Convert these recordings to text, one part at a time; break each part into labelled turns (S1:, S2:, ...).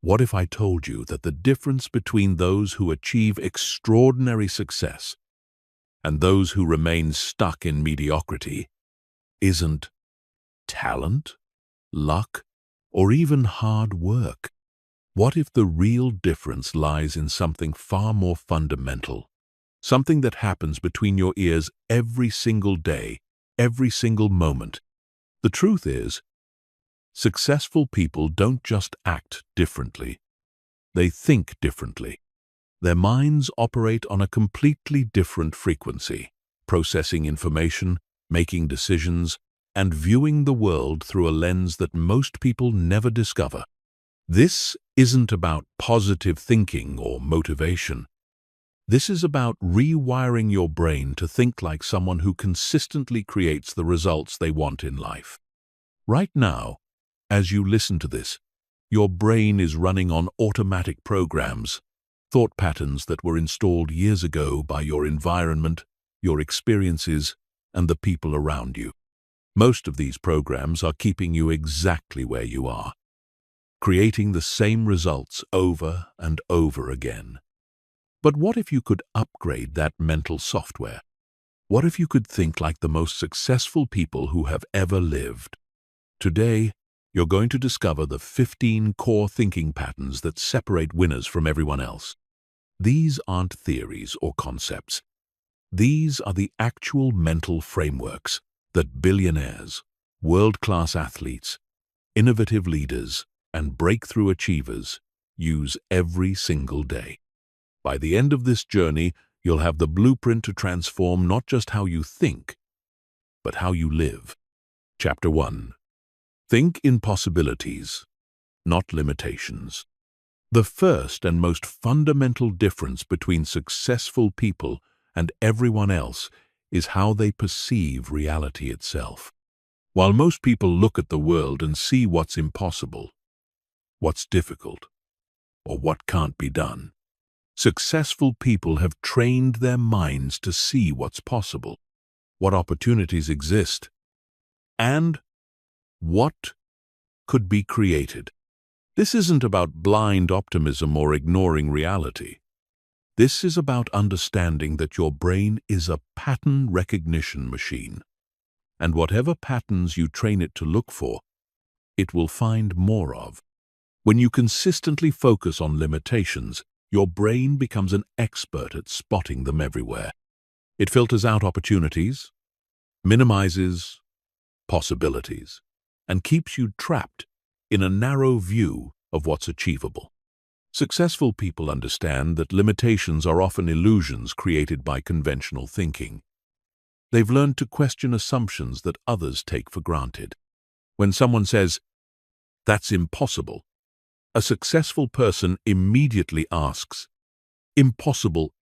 S1: What if I told you that the difference between those who achieve extraordinary success and those who remain stuck in mediocrity isn't talent, luck, or even hard work? What if the real difference lies in something far more fundamental, something that happens between your ears every single day, every single moment? The truth is, successful people don't just act differently, they think differently. Their minds operate on a completely different frequency, processing information, making decisions, and viewing the world through a lens that most people never discover. This isn't about positive thinking or motivation. This is about rewiring your brain to think like someone who consistently creates the results they want in life. Right now, as you listen to this, your brain is running on automatic programs, thought patterns that were installed years ago by your environment, your experiences, and the people around you. Most of these programs are keeping you exactly where you are, creating the same results over and over again. But what if you could upgrade that mental software? What if you could think like the most successful people who have ever lived? Today, you're going to discover the 15 core thinking patterns that separate winners from everyone else. These aren't theories or concepts. These are the actual mental frameworks that billionaires, world-class athletes, innovative leaders, and breakthrough achievers use every single day. By the end of this journey, you'll have the blueprint to transform not just how you think, but how you live. Chapter 1. Think in possibilities, not limitations. The first and most fundamental difference between successful people and everyone else is how they perceive reality itself. While most people look at the world and see what's impossible, what's difficult, or what can't be done, successful people have trained their minds to see what's possible, what opportunities exist, and what could be created. This isn't about blind optimism or ignoring reality. This is about understanding that your brain is a pattern recognition machine, and whatever patterns you train it to look for, it will find more of. When you consistently focus on limitations, your brain becomes an expert at spotting them everywhere. It filters out opportunities, minimizes possibilities, and keeps you trapped in a narrow view of what's achievable. Successful people understand that limitations are often illusions created by conventional thinking. They've learned to question assumptions that others take for granted. When someone says, "That's impossible," a successful person immediately asks, "Impossible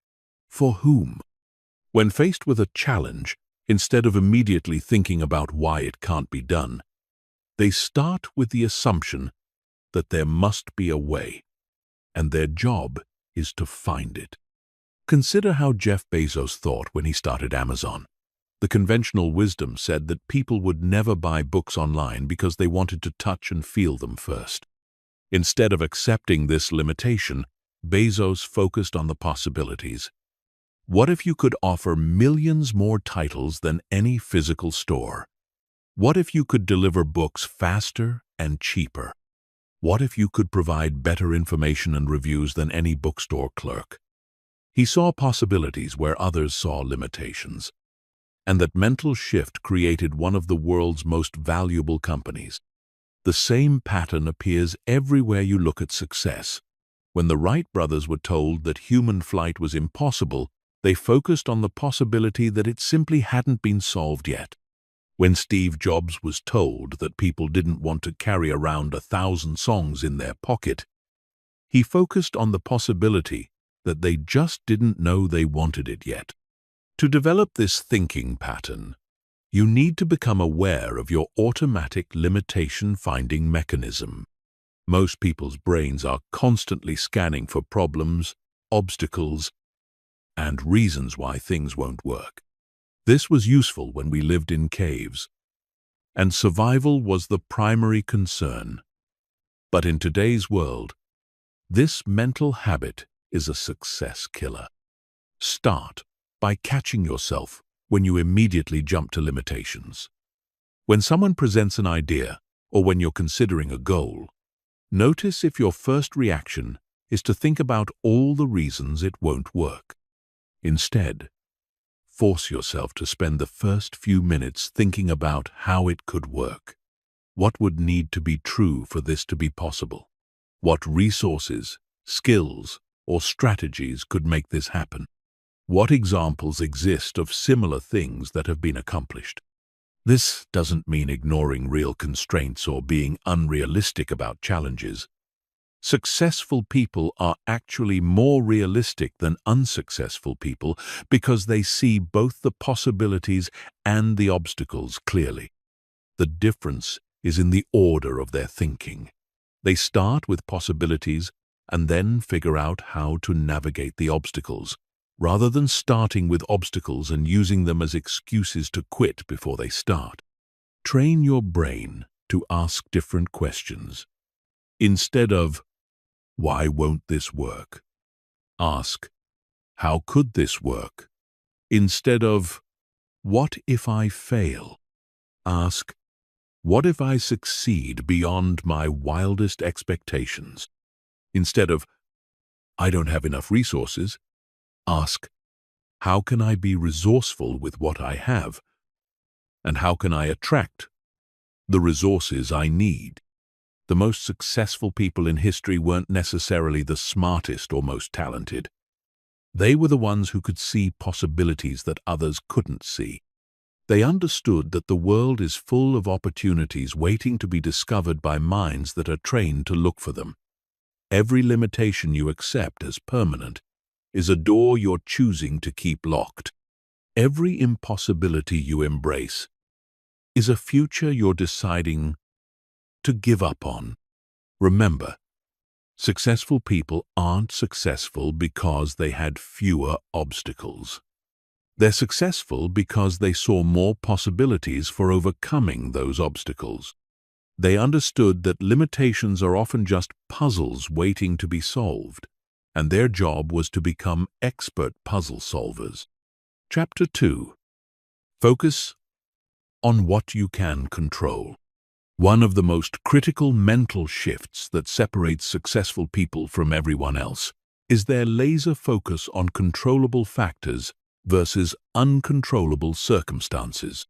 S1: for whom?" When faced with a challenge, instead of immediately thinking about why it can't be done, they start with the assumption that there must be a way, and their job is to find it. Consider how Jeff Bezos thought when he started Amazon. The conventional wisdom said that people would never buy books online because they wanted to touch and feel them first. Instead of accepting this limitation, Bezos focused on the possibilities. What if you could offer millions more titles than any physical store? What if you could deliver books faster and cheaper? What if you could provide better information and reviews than any bookstore clerk? He saw possibilities where others saw limitations. And that mental shift created one of the world's most valuable companies. The same pattern appears everywhere you look at success. When the Wright brothers were told that human flight was impossible, they focused on the possibility that it simply hadn't been solved yet. When Steve Jobs was told that people didn't want to carry around 1,000 songs in their pocket, he focused on the possibility that they just didn't know they wanted it yet. To develop this thinking pattern, you need to become aware of your automatic limitation-finding mechanism. Most people's brains are constantly scanning for problems, obstacles, and reasons why things won't work. This was useful when we lived in caves, and survival was the primary concern. But in today's world, This mental habit is a success killer. Start by catching yourself when you immediately jump to limitations. When someone presents an idea or when you're considering a goal, notice if your first reaction is to think about all the reasons it won't work. Instead, force yourself to spend the first few minutes thinking about how it could work. What would need to be true for this to be possible? What resources, skills, or strategies could make this happen? What examples exist of similar things that have been accomplished? This doesn't mean ignoring real constraints or being unrealistic about challenges. Successful people are actually more realistic than unsuccessful people because they see both the possibilities and the obstacles clearly. The difference is in the order of their thinking. They start with possibilities and then figure out how to navigate the obstacles, rather than starting with obstacles and using them as excuses to quit before they start. Train your brain to ask different questions. Instead of, "Why won't this work?" ask, "How could this work?" Instead of, "What if I fail?" ask, "What if I succeed beyond my wildest expectations?" Instead of, "I don't have enough resources," ask, "How can I be resourceful with what I have? And how can I attract the resources I need?" The most successful people in history weren't necessarily the smartest or most talented. They were the ones who could see possibilities that others couldn't see. They understood that the world is full of opportunities waiting to be discovered by minds that are trained to look for them. Every limitation you accept as permanent is a door you're choosing to keep locked. Every impossibility you embrace is a future you're deciding to give up on. Remember, successful people aren't successful because they had fewer obstacles. They're successful because they saw more possibilities for overcoming those obstacles. They understood that limitations are often just puzzles waiting to be solved, and their job was to become expert puzzle solvers. Chapter 2. Focus on what you can control. One of the most critical mental shifts that separates successful people from everyone else is their laser focus on controllable factors versus uncontrollable circumstances.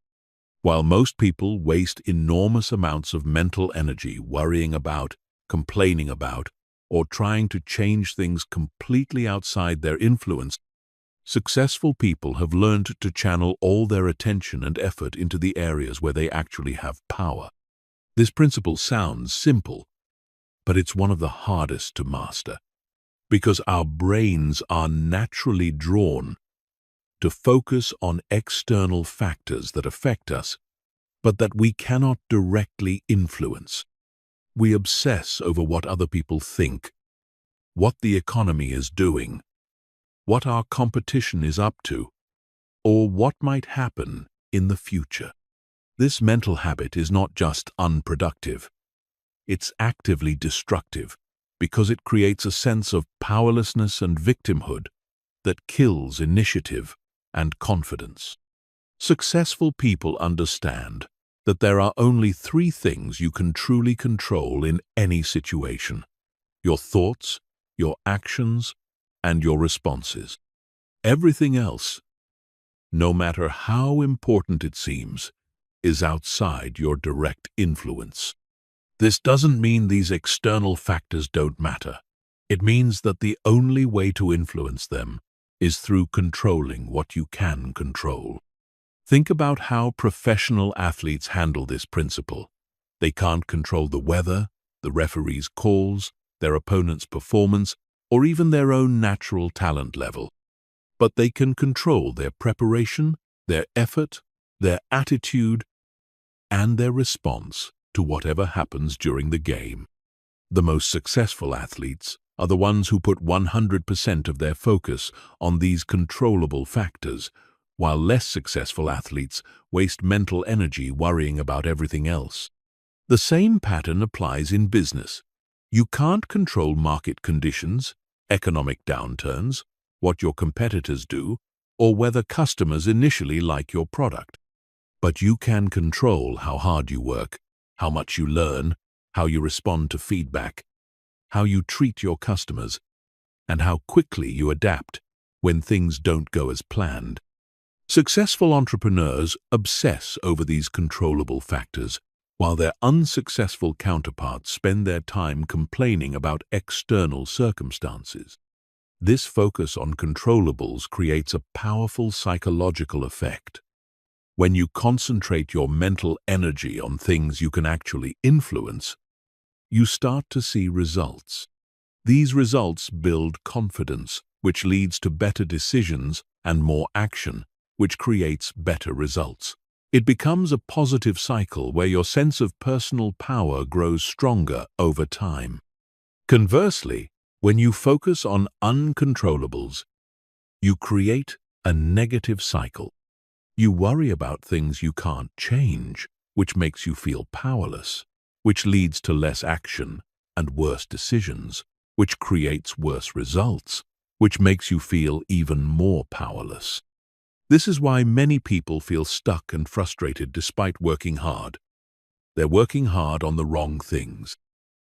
S1: While most people waste enormous amounts of mental energy worrying about, complaining about, or trying to change things completely outside their influence, successful people have learned to channel all their attention and effort into the areas where they actually have power. This principle sounds simple, but it's one of the hardest to master, because our brains are naturally drawn to focus on external factors that affect us, but that we cannot directly influence. We obsess over what other people think, what the economy is doing, what our competition is up to, or what might happen in the future. This mental habit is not just unproductive. It's actively destructive because it creates a sense of powerlessness and victimhood that kills initiative and confidence. Successful people understand that there are only 3 things you can truly control in any situation: your thoughts, your actions, and your responses. Everything else, no matter how important it seems, is outside your direct influence. This doesn't mean these external factors don't matter. It means that the only way to influence them is through controlling what you can control. Think about how professional athletes handle this principle. They can't control the weather, the referee's calls, their opponent's performance, or even their own natural talent level. But they can control their preparation, their effort, their attitude, and their response to whatever happens during the game. The most successful athletes are the ones who put 100% of their focus on these controllable factors, while less successful athletes waste mental energy worrying about everything else. The same pattern applies in business. You can't control market conditions, economic downturns, what your competitors do, or whether customers initially like your product. But you can control how hard you work, how much you learn, how you respond to feedback, how you treat your customers, and how quickly you adapt when things don't go as planned. Successful entrepreneurs obsess over these controllable factors, while their unsuccessful counterparts spend their time complaining about external circumstances. This focus on controllables creates a powerful psychological effect. When you concentrate your mental energy on things you can actually influence, you start to see results. These results build confidence, which leads to better decisions and more action, which creates better results. It becomes a positive cycle where your sense of personal power grows stronger over time. Conversely, when you focus on uncontrollables, you create a negative cycle. You worry about things you can't change, which makes you feel powerless, which leads to less action and worse decisions, which creates worse results, which makes you feel even more powerless. This is why many people feel stuck and frustrated despite working hard. They're working hard on the wrong things.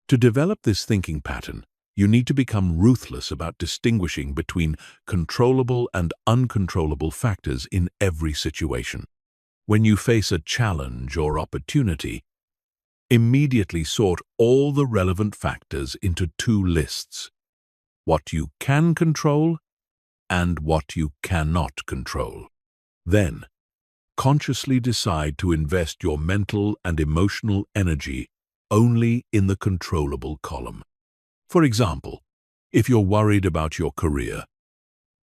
S1: To develop this thinking pattern, you need to become ruthless about distinguishing between controllable and uncontrollable factors in every situation. When you face a challenge or opportunity, immediately sort all the relevant factors into two lists: what you can control and what you cannot control. Then, consciously decide to invest your mental and emotional energy only in the controllable column. For example, if you're worried about your career,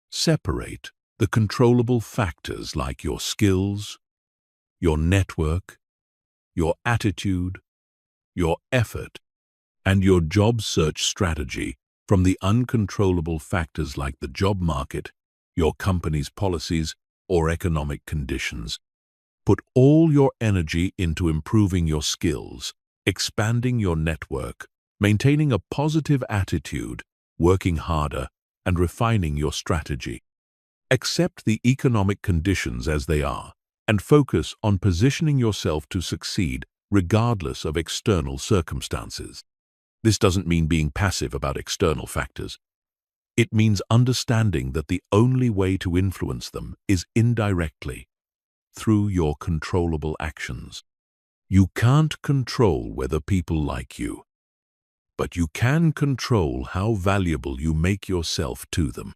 S1: separate the controllable factors like your skills, your network, your attitude, your effort, and your job search strategy from the uncontrollable factors like the job market, your company's policies, or economic conditions. Put all your energy into improving your skills, expanding your network, maintaining a positive attitude, working harder, and refining your strategy. Accept the economic conditions as they are, and focus on positioning yourself to succeed regardless of external circumstances. This doesn't mean being passive about external factors. It means understanding that the only way to influence them is indirectly, through your controllable actions. You can't control whether people like you, but you can control how valuable you make yourself to them.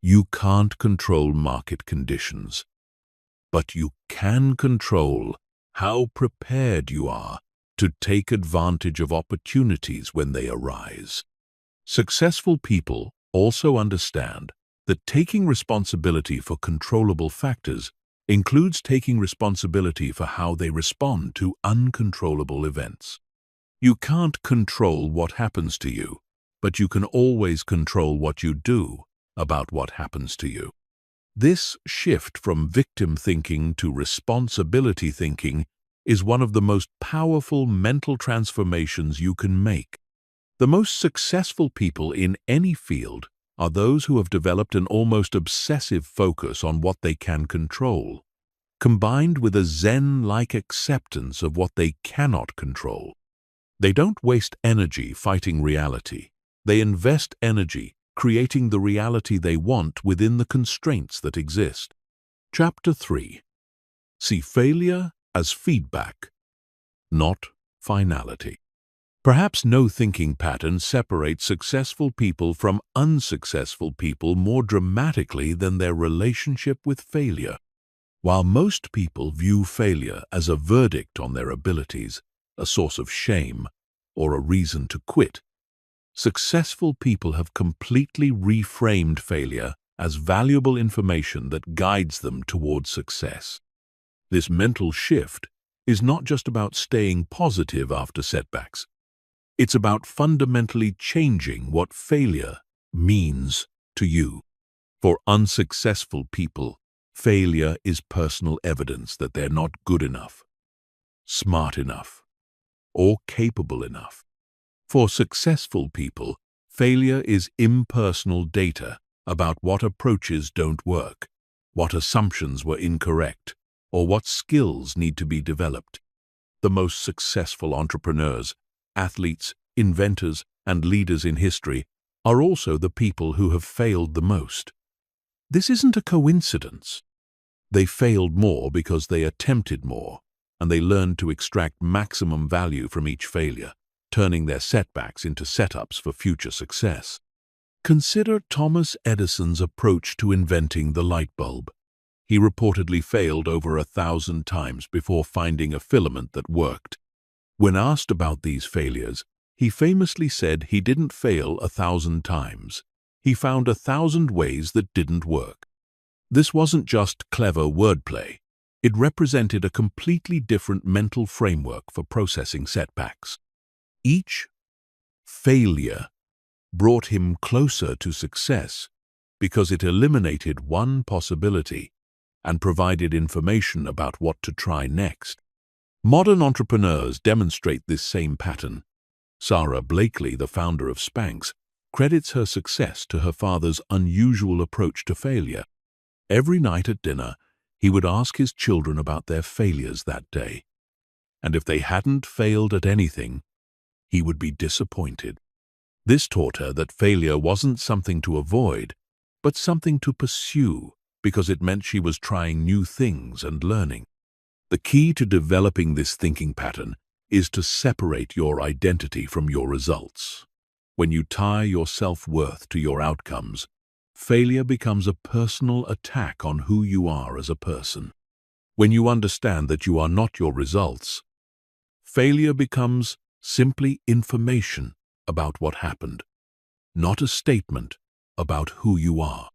S1: You can't control market conditions, but you can control how prepared you are to take advantage of opportunities when they arise. Successful people also understand that taking responsibility for controllable factors includes taking responsibility for how they respond to uncontrollable events. You can't control what happens to you, but you can always control what you do about what happens to you. This shift from victim thinking to responsibility thinking is one of the most powerful mental transformations you can make. The most successful people in any field are those who have developed an almost obsessive focus on what they can control, combined with a Zen-like acceptance of what they cannot control. They don't waste energy fighting reality. They invest energy creating the reality they want within the constraints that exist. Chapter 3. See failure as feedback, not finality. Perhaps no thinking pattern separates successful people from unsuccessful people more dramatically than their relationship with failure. While most people view failure as a verdict on their abilities, a source of shame, or a reason to quit, successful people have completely reframed failure as valuable information that guides them towards success. This mental shift is not just about staying positive after setbacks. It's about fundamentally changing what failure means to you. For unsuccessful people, failure is personal evidence that they're not good enough, smart enough, or capable enough. For successful people, failure is impersonal data about what approaches don't work, what assumptions were incorrect, or what skills need to be developed. The most successful entrepreneurs, athletes, inventors, and leaders in history are also the people who have failed the most. This isn't a coincidence. They failed more because they attempted more, and they learned to extract maximum value from each failure, turning their setbacks into setups for future success. Consider Thomas Edison's approach to inventing the light bulb. He reportedly failed over 1,000 times before finding a filament that worked. When asked about these failures, he famously said he didn't fail 1,000 times. He found 1,000 ways that didn't work. This wasn't just clever wordplay. It represented a completely different mental framework for processing setbacks. Each failure brought him closer to success because it eliminated one possibility and provided information about what to try next. Modern entrepreneurs demonstrate this same pattern. Sarah Blakely, the founder of Spanx, credits her success to her father's unusual approach to failure. Every night at dinner, he would ask his children about their failures that day. And if they hadn't failed at anything, he would be disappointed. This taught her that failure wasn't something to avoid, but something to pursue, because it meant she was trying new things and learning. The key to developing this thinking pattern is to separate your identity from your results. When you tie your self-worth to your outcomes, failure becomes a personal attack on who you are as a person. When you understand that you are not your results, failure becomes simply information about what happened, not a statement about who you are.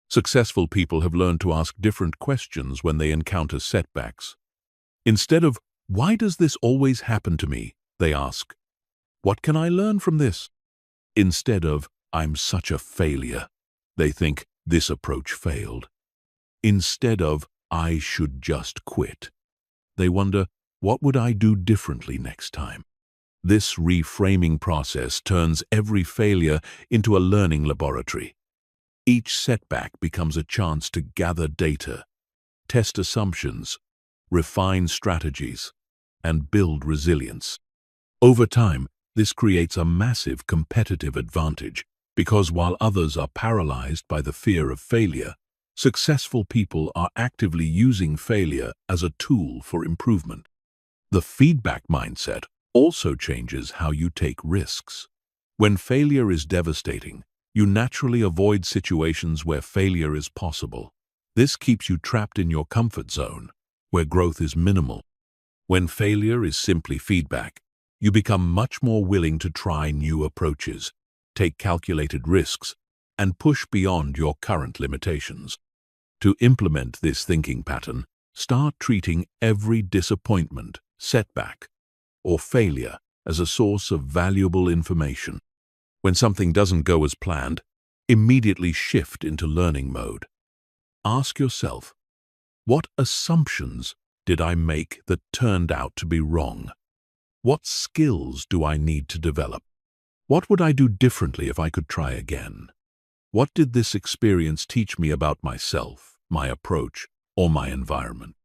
S1: Successful people have learned to ask different questions when they encounter setbacks. Instead of, "Why does this always happen to me?" they ask, "What can I learn from this?" Instead of, "I'm such a failure," they think, "This approach failed." Instead of, "I should just quit," they wonder, "What would I do differently next time?" This reframing process turns every failure into a learning laboratory. Each setback becomes a chance to gather data, test assumptions, refine strategies, and build resilience. Over time, this creates a massive competitive advantage because while others are paralyzed by the fear of failure, successful people are actively using failure as a tool for improvement. The feedback mindset also changes how you take risks. When failure is devastating, you naturally avoid situations where failure is possible. This keeps you trapped in your comfort zone, where growth is minimal. When failure is simply feedback, you become much more willing to try new approaches, take calculated risks, and push beyond your current limitations. To implement this thinking pattern, start treating every disappointment, setback, or failure as a source of valuable information. When something doesn't go as planned, immediately shift into learning mode. Ask yourself, what assumptions did I make that turned out to be wrong? What skills do I need to develop? What would I do differently if I could try again? What did this experience teach me about myself, my approach, or my environment?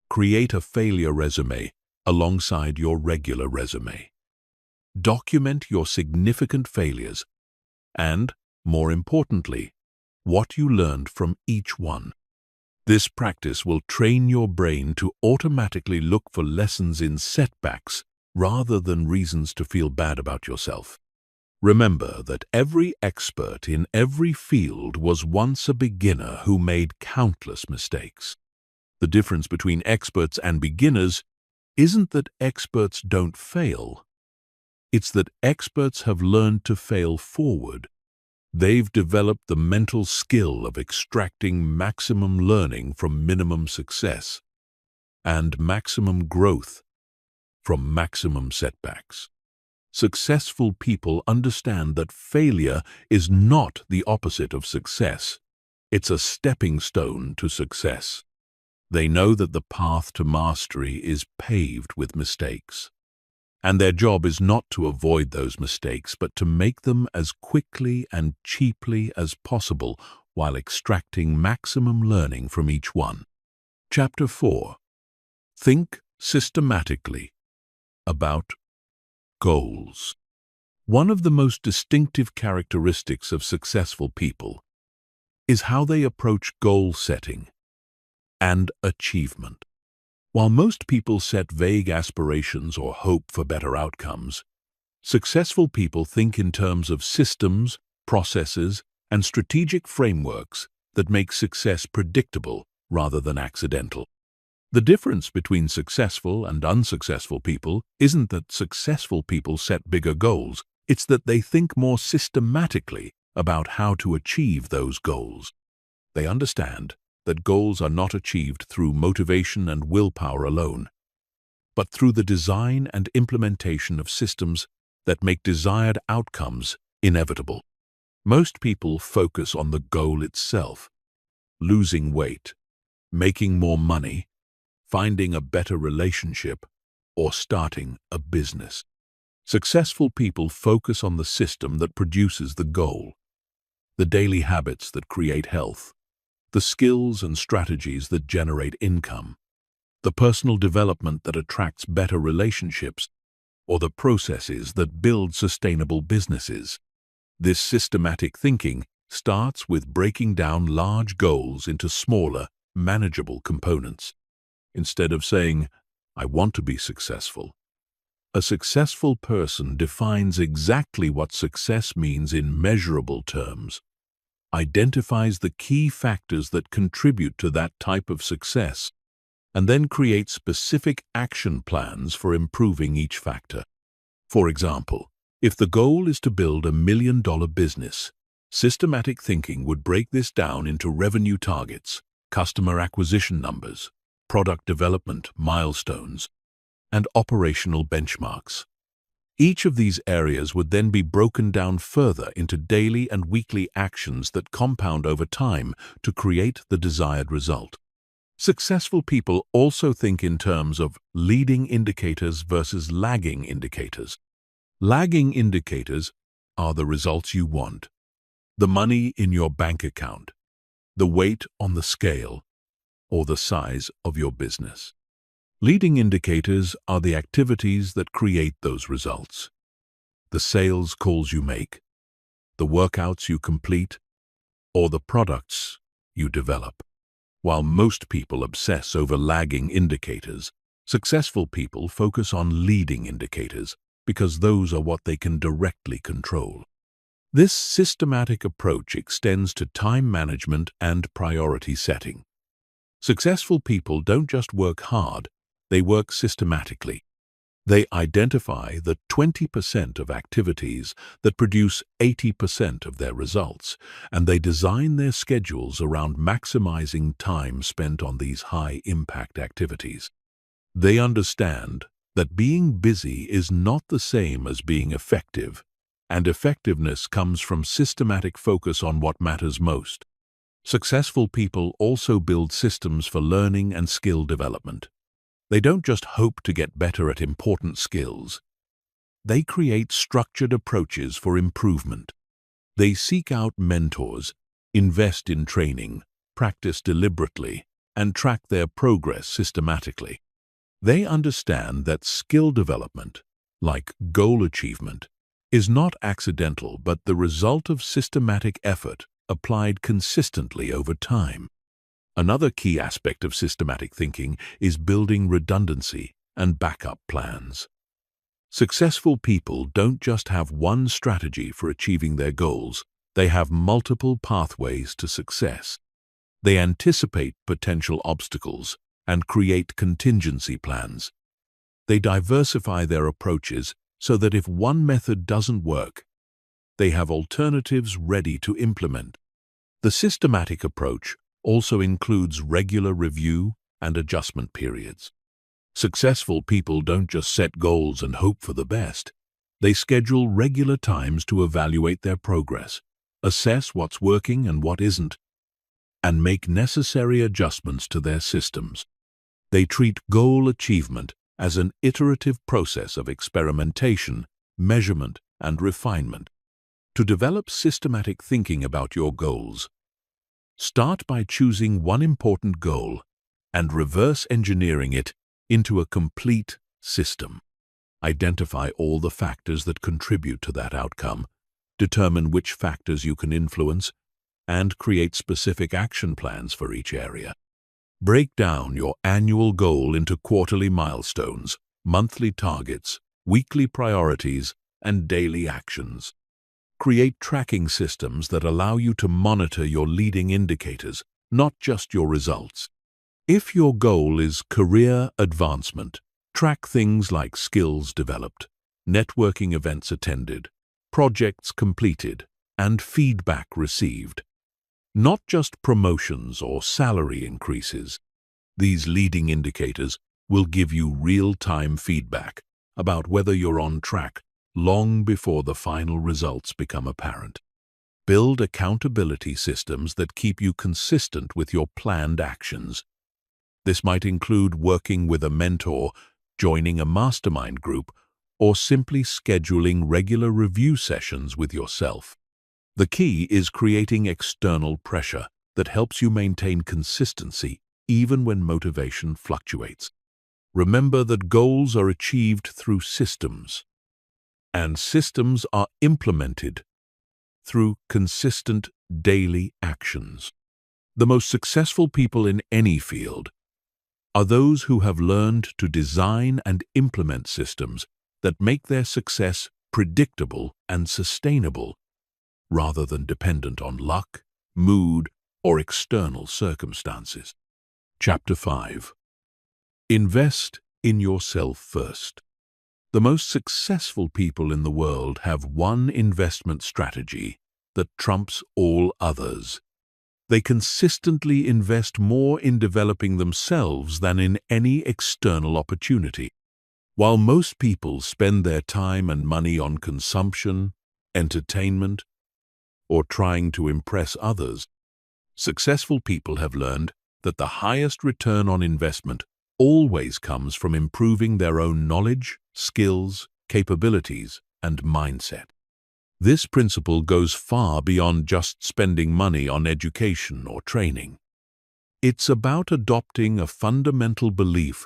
S1: Create a failure resume alongside your regular resume. Document your significant failures and, more importantly, what you learned from each one. This practice will train your brain to automatically look for lessons in setbacks rather than reasons to feel bad about yourself. Remember that every expert in every field was once a beginner who made countless mistakes. The difference between experts and beginners isn't that experts don't fail. It's that experts have learned to fail forward. They've developed the mental skill of extracting maximum learning from minimum success and maximum growth from maximum setbacks. Successful people understand that failure is not the opposite of success. It's a stepping stone to success. They know that the path to mastery is paved with mistakes. And their job is not to avoid those mistakes, but to make them as quickly and cheaply as possible while extracting maximum learning from each one. Chapter 4. Think systematically about goals. One of the most distinctive characteristics of successful people is how they approach goal setting and achievement. While most people set vague aspirations or hope for better outcomes, successful people think in terms of systems, processes, and strategic frameworks that make success predictable rather than accidental. The difference between successful and unsuccessful people isn't that successful people set bigger goals, it's that they think more systematically about how to achieve those goals. They understand that goals are not achieved through motivation and willpower alone, but through the design and implementation of systems that make desired outcomes inevitable. Most people focus on the goal itself: losing weight, making more money, finding a better relationship, or starting a business. Successful people focus on the system that produces the goal, the daily habits that create health, the skills and strategies that generate income, the personal development that attracts better relationships, or the processes that build sustainable businesses. This systematic thinking starts with breaking down large goals into smaller, manageable components. Instead of saying, "I want to be successful," a successful person defines exactly what success means in measurable terms, identifies the key factors that contribute to that type of success, and then creates specific action plans for improving each factor. For example, if the goal is to build $1 million business, systematic thinking would break this down into revenue targets, customer acquisition numbers, product development milestones, and operational benchmarks. Each of these areas would then be broken down further into daily and weekly actions that compound over time to create the desired result. Successful people also think in terms of leading indicators versus lagging indicators. Lagging indicators are the results you want: the money in your bank account, the weight on the scale, or the size of your business. Leading indicators are the activities that create those results: the sales calls you make, the workouts you complete, or the products you develop. While most people obsess over lagging indicators, successful people focus on leading indicators because those are what they can directly control. This systematic approach extends to time management and priority setting. Successful people don't just work hard, they work systematically. They identify the 20% of activities that produce 80% of their results, and they design their schedules around maximizing time spent on these high-impact activities. They understand that being busy is not the same as being effective, and effectiveness comes from systematic focus on what matters most. Successful people also build systems for learning and skill development. They don't just hope to get better at important skills. They create structured approaches for improvement. They seek out mentors, invest in training, practice deliberately, and track their progress systematically. They understand that skill development, like goal achievement, is not accidental but the result of systematic effort applied consistently over time. Another key aspect of systematic thinking is building redundancy and backup plans. Successful people don't just have one strategy for achieving their goals, they have multiple pathways to success. They anticipate potential obstacles and create contingency plans. They diversify their approaches so that if one method doesn't work, they have alternatives ready to implement. The systematic approach also includes regular review and adjustment periods. Successful people don't just set goals and hope for the best. They schedule regular times to evaluate their progress, assess what's working and what isn't, and make necessary adjustments to their systems. They treat goal achievement as an iterative process of experimentation, measurement, and refinement. To develop systematic thinking about your goals, start by choosing one important goal and reverse engineering it into a complete system. Identify all the factors that contribute to that outcome, determine which factors you can influence, and create specific action plans for each area. Break down your annual goal into quarterly milestones, monthly targets, weekly priorities, and daily actions. Create tracking systems that allow you to monitor your leading indicators, not just your results. If your goal is career advancement, track things like skills developed, networking events attended, projects completed, and feedback received. Not just promotions or salary increases. These leading indicators will give you real-time feedback about whether you're on track long before the final results become apparent. Build accountability systems that keep you consistent with your planned actions. This might include working with a mentor, joining a mastermind group, or simply scheduling regular review sessions with yourself. The key is creating external pressure that helps you maintain consistency even when motivation fluctuates. Remember that goals are achieved through systems, and systems are implemented through consistent daily actions. The most successful people in any field are those who have learned to design and implement systems that make their success predictable and sustainable, rather than dependent on luck, mood, or external circumstances. Chapter 5. Invest in yourself first. The most successful people in the world have one investment strategy that trumps all others. They consistently invest more in developing themselves than in any external opportunity. While most people spend their time and money on consumption, entertainment, or trying to impress others, successful people have learned that the highest return on investment always comes from improving their own knowledge, skills, capabilities, and mindset. This principle goes far beyond just spending money on education or training. It's about adopting a fundamental belief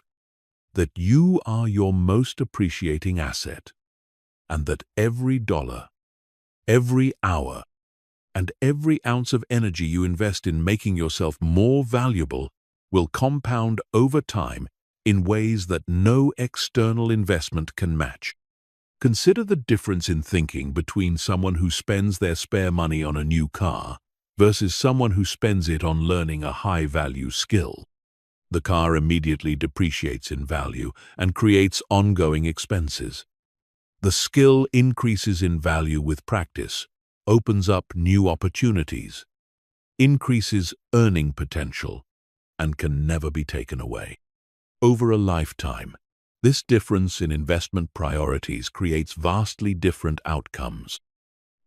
S1: that you are your most appreciating asset, and that every dollar, every hour, and every ounce of energy you invest in making yourself more valuable will compound over time in ways that no external investment can match. Consider the difference in thinking between someone who spends their spare money on a new car versus someone who spends it on learning a high-value skill. The car immediately depreciates in value and creates ongoing expenses. The skill increases in value with practice, opens up new opportunities, increases earning potential, and can never be taken away. Over a lifetime, this difference in investment priorities creates vastly different outcomes.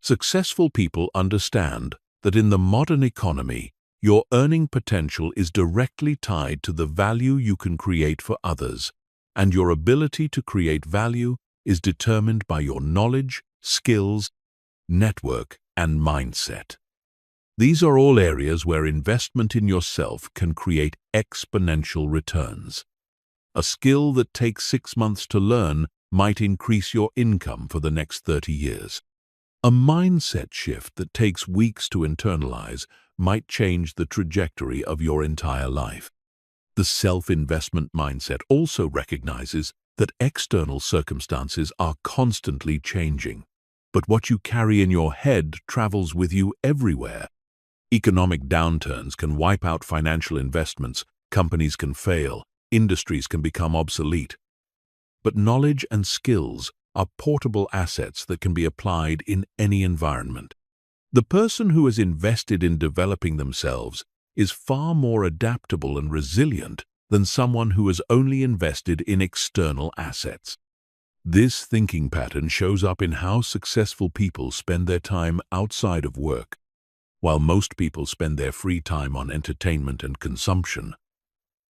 S1: Successful people understand that in the modern economy, your earning potential is directly tied to the value you can create for others, and your ability to create value is determined by your knowledge, skills, network, and mindset. These are all areas where investment in yourself can create exponential returns. A skill that takes 6 months to learn might increase your income for the next 30 years. A mindset shift that takes weeks to internalize might change the trajectory of your entire life. The self-investment mindset also recognizes that external circumstances are constantly changing, but what you carry in your head travels with you everywhere. Economic downturns can wipe out financial investments, companies can fail, industries can become obsolete. But knowledge and skills are portable assets that can be applied in any environment. The person who has invested in developing themselves is far more adaptable and resilient than someone who has only invested in external assets. This thinking pattern shows up in how successful people spend their time outside of work. While most people spend their free time on entertainment and consumption,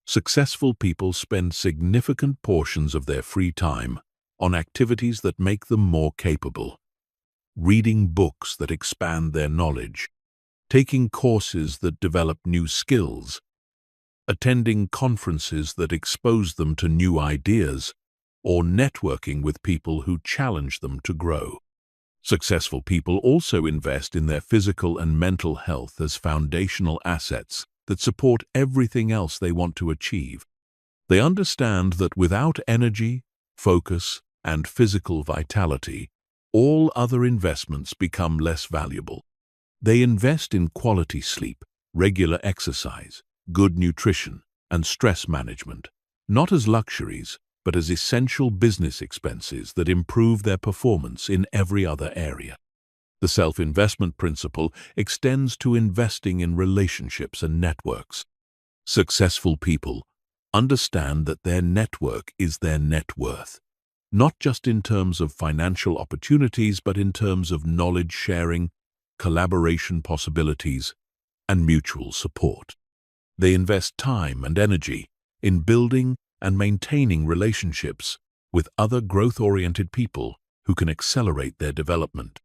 S1: Successful people spend significant portions of their free time on activities that make them more capable. Reading books that expand their knowledge, taking courses that develop new skills, attending conferences that expose them to new ideas, or networking with people who challenge them to grow. Successful people also invest in their physical and mental health as foundational assets that support everything else they want to achieve. They understand that without energy, focus, and physical vitality, all other investments become less valuable. They invest in quality sleep, regular exercise, good nutrition, and stress management, not as luxuries, but as essential business expenses that improve their performance in every other area. The self-investment principle extends to investing in relationships and networks. Successful people understand that their network is their net worth, not just in terms of financial opportunities, but in terms of knowledge sharing, collaboration possibilities, and mutual support. They invest time and energy in building and maintaining relationships with other growth-oriented people who can accelerate their development.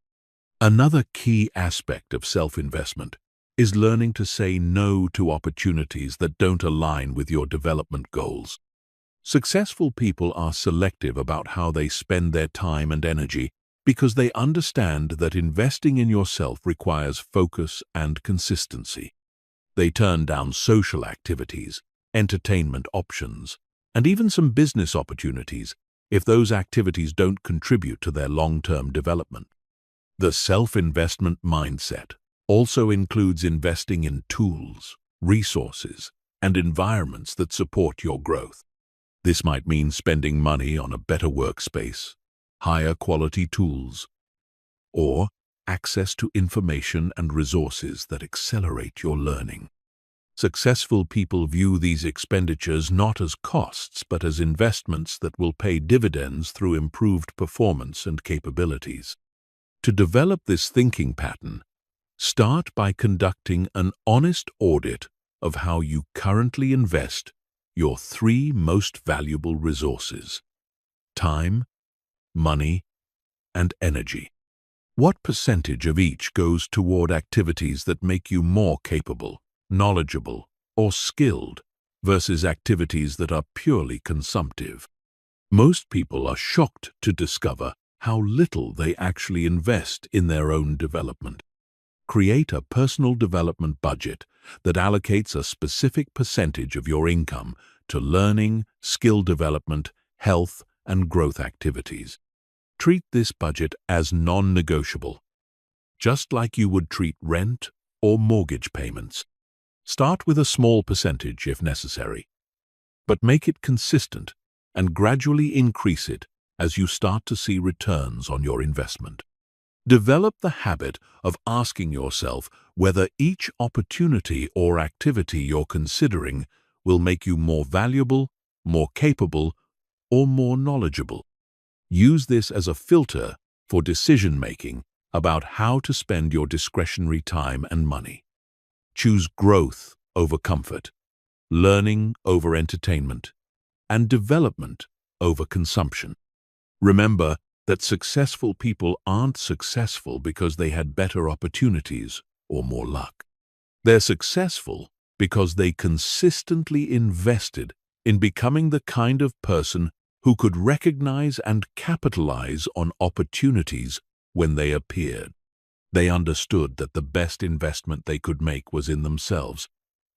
S1: Another key aspect of self-investment is learning to say no to opportunities that don't align with your development goals. Successful people are selective about how they spend their time and energy because they understand that investing in yourself requires focus and consistency. They turn down social activities, entertainment options, and even some business opportunities if those activities don't contribute to their long-term development. The self-investment mindset also includes investing in tools, resources, and environments that support your growth. This might mean spending money on a better workspace, higher quality tools, or access to information and resources that accelerate your learning. Successful people view these expenditures not as costs, but as investments that will pay dividends through improved performance and capabilities. To develop this thinking pattern, start by conducting an honest audit of how you currently invest your three most valuable resources: time, money, and energy. What percentage of each goes toward activities that make you more capable, knowledgeable, or skilled versus activities that are purely consumptive? Most people are shocked to discover how little they actually invest in their own development. Create a personal development budget that allocates a specific percentage of your income to learning, skill development, health, and growth activities. Treat this budget as non-negotiable, just like you would treat rent or mortgage payments. Start with a small percentage if necessary, but make it consistent and gradually increase it as you start to see returns on your investment. Develop the habit of asking yourself whether each opportunity or activity you're considering will make you more valuable, more capable, or more knowledgeable. Use this as a filter for decision-making about how to spend your discretionary time and money. Choose growth over comfort, learning over entertainment, and development over consumption. Remember that successful people aren't successful because they had better opportunities or more luck. They're successful because they consistently invested in becoming the kind of person who could recognize and capitalize on opportunities when they appeared. They understood that the best investment they could make was in themselves,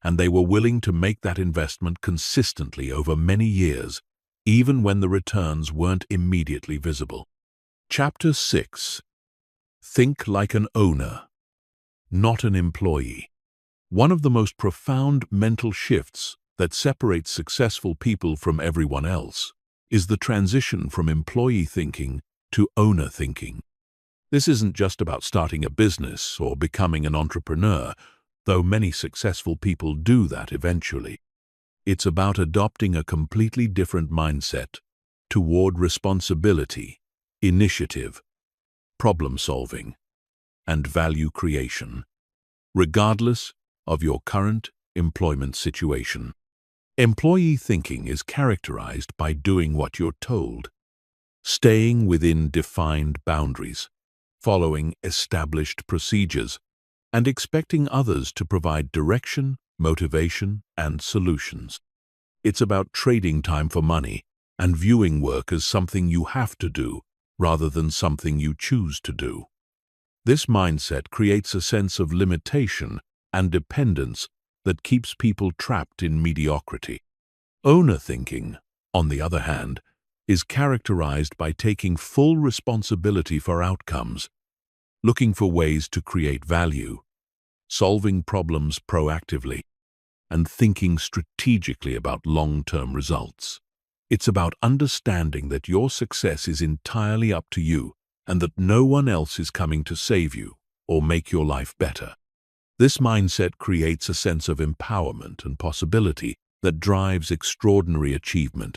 S1: and they were willing to make that investment consistently over many years, even when the returns weren't immediately visible. Chapter 6. Think like an owner, not an employee. One of the most profound mental shifts that separates successful people from everyone else is the transition from employee thinking to owner thinking. This isn't just about starting a business or becoming an entrepreneur, though many successful people do that eventually. It's about adopting a completely different mindset toward responsibility, initiative, problem-solving, and value creation, regardless of your current employment situation. Employee thinking is characterized by doing what you're told, staying within defined boundaries, following established procedures, and expecting others to provide direction, motivation, and solutions. It's about trading time for money and viewing work as something you have to do rather than something you choose to do. This mindset creates a sense of limitation and dependence that keeps people trapped in mediocrity. Owner thinking, on the other hand, is characterized by taking full responsibility for outcomes, looking for ways to create value, solving problems proactively, and thinking strategically about long-term results. It's about understanding that your success is entirely up to you and that no one else is coming to save you or make your life better. This mindset creates a sense of empowerment and possibility that drives extraordinary achievement.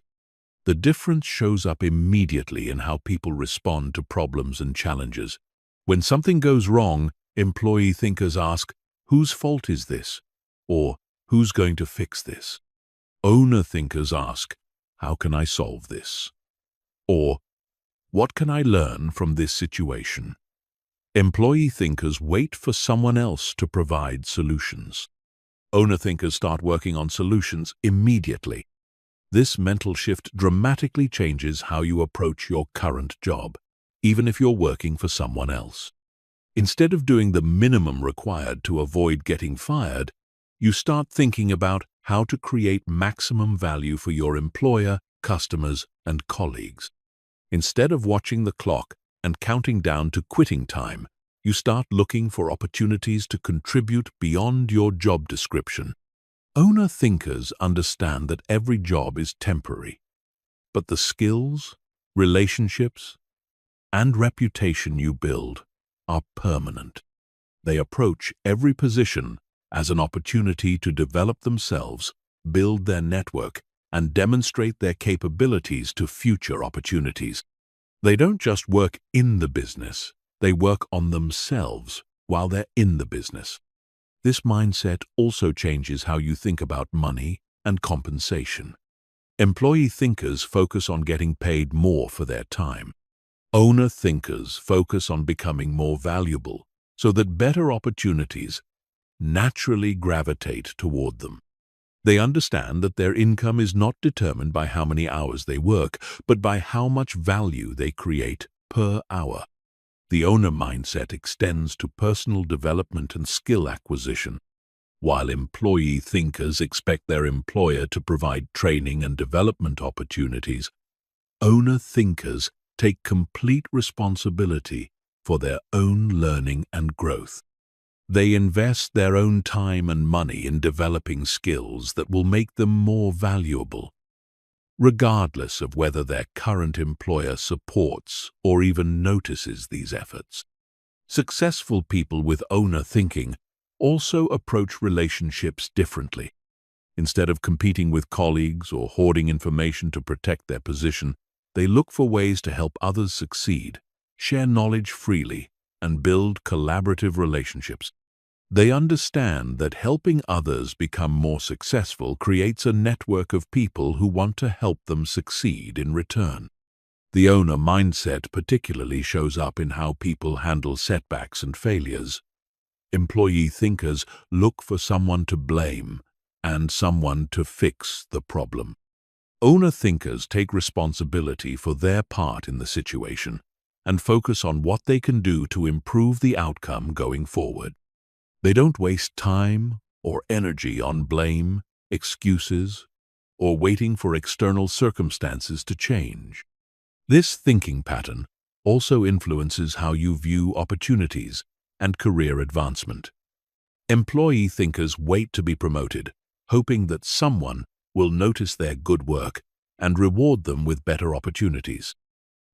S1: The difference shows up immediately in how people respond to problems and challenges. When something goes wrong, employee thinkers ask, "Whose fault is this?" or "Who's going to fix this?" Owner thinkers ask, "How can I solve this?" or "What can I learn from this situation?" Employee thinkers wait for someone else to provide solutions. Owner thinkers start working on solutions immediately. This mental shift dramatically changes how you approach your current job, even if you're working for someone else. Instead of doing the minimum required to avoid getting fired, you start thinking about how to create maximum value for your employer, customers, and colleagues. Instead of watching the clock and counting down to quitting time, you start looking for opportunities to contribute beyond your job description. Owner thinkers understand that every job is temporary, but the skills, relationships, and reputation you build are permanent. They approach every position as an opportunity to develop themselves, build their network, and demonstrate their capabilities to future opportunities. They don't just work in the business, they work on themselves while they're in the business. This mindset also changes how you think about money and compensation. Employee thinkers focus on getting paid more for their time. Owner thinkers focus on becoming more valuable so that better opportunities naturally gravitate toward them. They understand that their income is not determined by how many hours they work, but by how much value they create per hour. The owner mindset extends to personal development and skill acquisition, while employee thinkers expect their employer to provide training and development opportunities. Owner thinkers take complete responsibility for their own learning and growth. They invest their own time and money in developing skills that will make them more valuable, regardless of whether their current employer supports or even notices these efforts. Successful people with owner thinking also approach relationships differently. Instead of competing with colleagues or hoarding information to protect their position, they look for ways to help others succeed, share knowledge freely, and build collaborative relationships. They understand that helping others become more successful creates a network of people who want to help them succeed in return. The owner mindset particularly shows up in how people handle setbacks and failures. Employee thinkers look for someone to blame and someone to fix the problem. Owner thinkers take responsibility for their part in the situation and focus on what they can do to improve the outcome going forward. They don't waste time or energy on blame, excuses, or waiting for external circumstances to change. This thinking pattern also influences how you view opportunities and career advancement. Employee thinkers wait to be promoted, hoping that someone will notice their good work and reward them with better opportunities.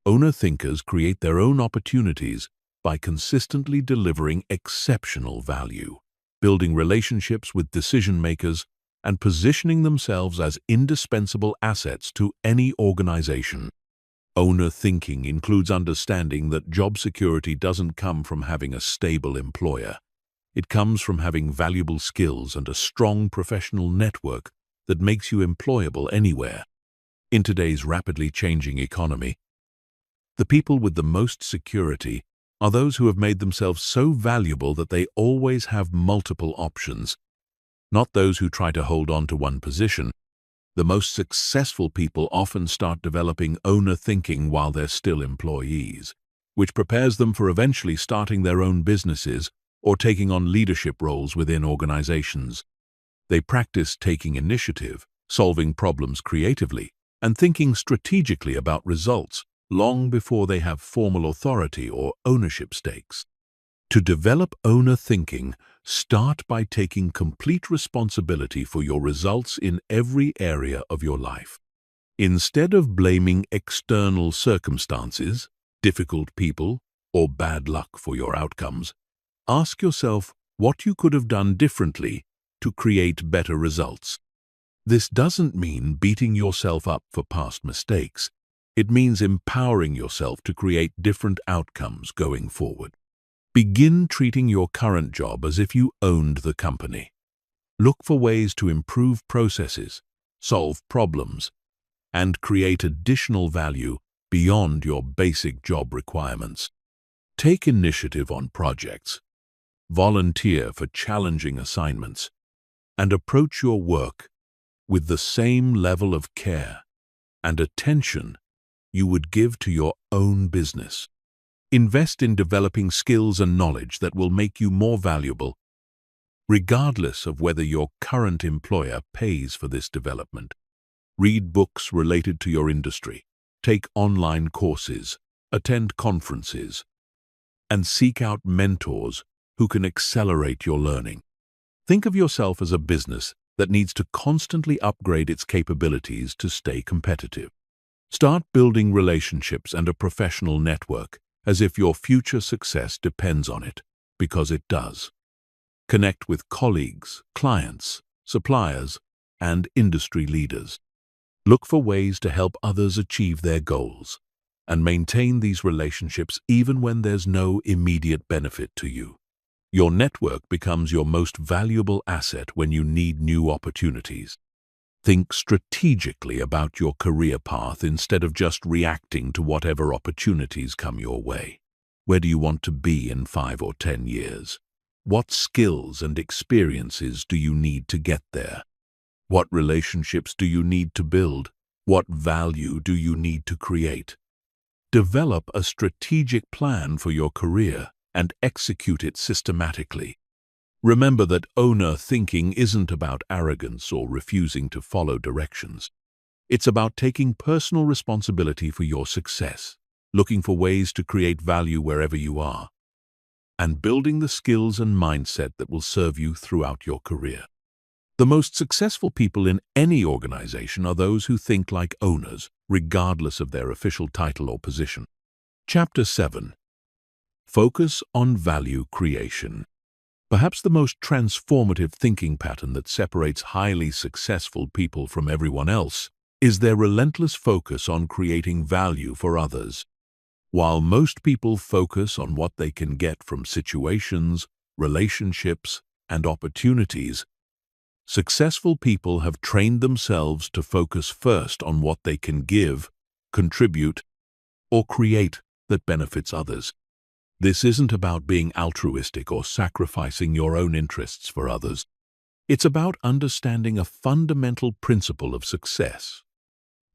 S1: Owner thinkers create their own opportunities by consistently delivering exceptional value, building relationships with decision-makers, and positioning themselves as indispensable assets to any organization. Owner thinking includes understanding that job security doesn't come from having a stable employer. It comes from having valuable skills and a strong professional network that makes you employable anywhere. In today's rapidly changing economy, the people with the most security are those who have made themselves so valuable that they always have multiple options, not those who try to hold on to one position. The most successful people often start developing owner thinking while they're still employees, which prepares them for eventually starting their own businesses or taking on leadership roles within organizations. They practice taking initiative, solving problems creatively, and thinking strategically about results long before they have formal authority or ownership stakes. To develop owner thinking, start by taking complete responsibility for your results in every area of your life. Instead of blaming external circumstances, difficult people, or bad luck for your outcomes, ask yourself what you could have done differently to create better results. This doesn't mean beating yourself up for past mistakes. It means empowering yourself to create different outcomes going forward. Begin treating your current job as if you owned the company. Look for ways to improve processes, solve problems, and create additional value beyond your basic job requirements. Take initiative on projects, volunteer for challenging assignments, and approach your work with the same level of care and attention you would give to your own business. Invest in developing skills and knowledge that will make you more valuable, regardless of whether your current employer pays for this development. Read books related to your industry, take online courses, attend conferences, and seek out mentors who can accelerate your learning. Think of yourself as a business that needs to constantly upgrade its capabilities to stay competitive. Start building relationships and a professional network as if your future success depends on it, because it does. Connect with colleagues, clients, suppliers, and industry leaders. Look for ways to help others achieve their goals, and maintain these relationships even when there's no immediate benefit to you. Your network becomes your most valuable asset when you need new opportunities. Think strategically about your career path instead of just reacting to whatever opportunities come your way. Where do you want to be in 5 or 10 years? What skills and experiences do you need to get there? What relationships do you need to build? What value do you need to create? Develop a strategic plan for your career and execute it systematically. Remember that owner thinking isn't about arrogance or refusing to follow directions. It's about taking personal responsibility for your success, looking for ways to create value wherever you are, and building the skills and mindset that will serve you throughout your career. The most successful people in any organization are those who think like owners, regardless of their official title or position. Chapter 7. Focus on value creation. Perhaps the most transformative thinking pattern that separates highly successful people from everyone else is their relentless focus on creating value for others. While most people focus on what they can get from situations, relationships, and opportunities, successful people have trained themselves to focus first on what they can give, contribute, or create that benefits others. This isn't about being altruistic or sacrificing your own interests for others. It's about understanding a fundamental principle of success.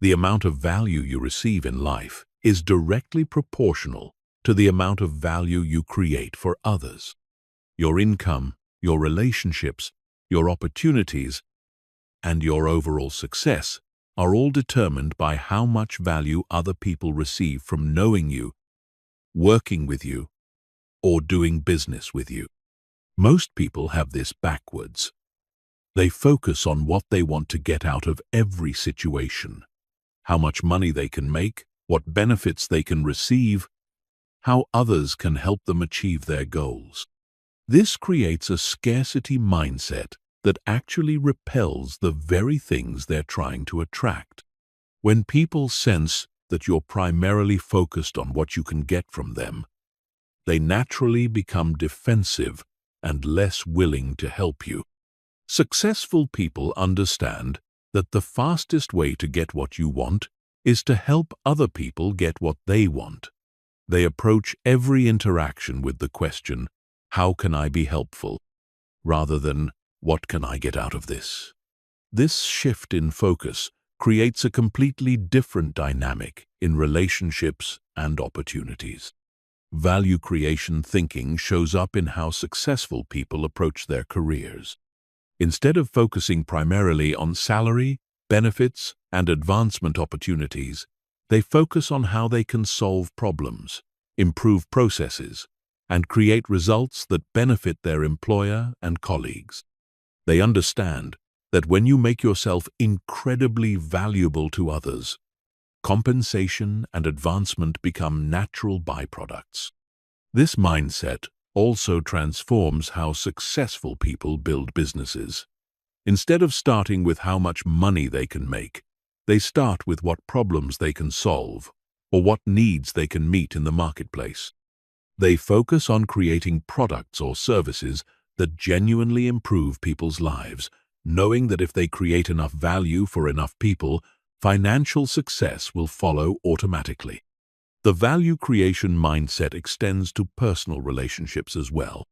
S1: The amount of value you receive in life is directly proportional to the amount of value you create for others. Your income, your relationships, your opportunities, and your overall success are all determined by how much value other people receive from knowing you, working with you, or doing business with you. Most people have this backwards. They focus on what they want to get out of every situation, how much money they can make, what benefits they can receive, how others can help them achieve their goals. This creates a scarcity mindset that actually repels the very things they're trying to attract. When people sense that you're primarily focused on what you can get from them, they naturally become defensive and less willing to help you. Successful people understand that the fastest way to get what you want is to help other people get what they want. They approach every interaction with the question, "How can I be helpful?" rather than, "What can I get out of this?" This shift in focus creates a completely different dynamic in relationships and opportunities. Value creation thinking shows up in how successful people approach their careers. Instead of focusing primarily on salary, benefits, and advancement opportunities, they focus on how they can solve problems, improve processes, and create results that benefit their employer and colleagues. They understand that when you make yourself incredibly valuable to others, compensation and advancement become natural byproducts. This mindset also transforms how successful people build businesses. Instead of starting with how much money they can make, they start with what problems they can solve or what needs they can meet in the marketplace. They focus on creating products or services that genuinely improve people's lives, knowing that if they create enough value for enough people, financial success will follow automatically. The value creation mindset extends to personal relationships as well.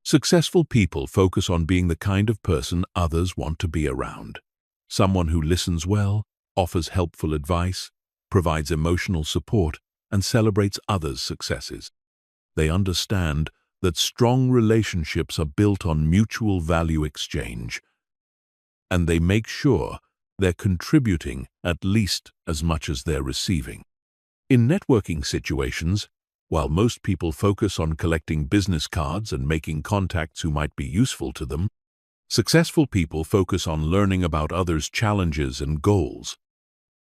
S1: Successful people focus on being the kind of person others want to be around. Someone who listens well, offers helpful advice, provides emotional support, and celebrates others' successes. They understand that strong relationships are built on mutual value exchange, and they make sure they're contributing at least as much as they're receiving. In networking situations, while most people focus on collecting business cards and making contacts who might be useful to them, successful people focus on learning about others' challenges and goals,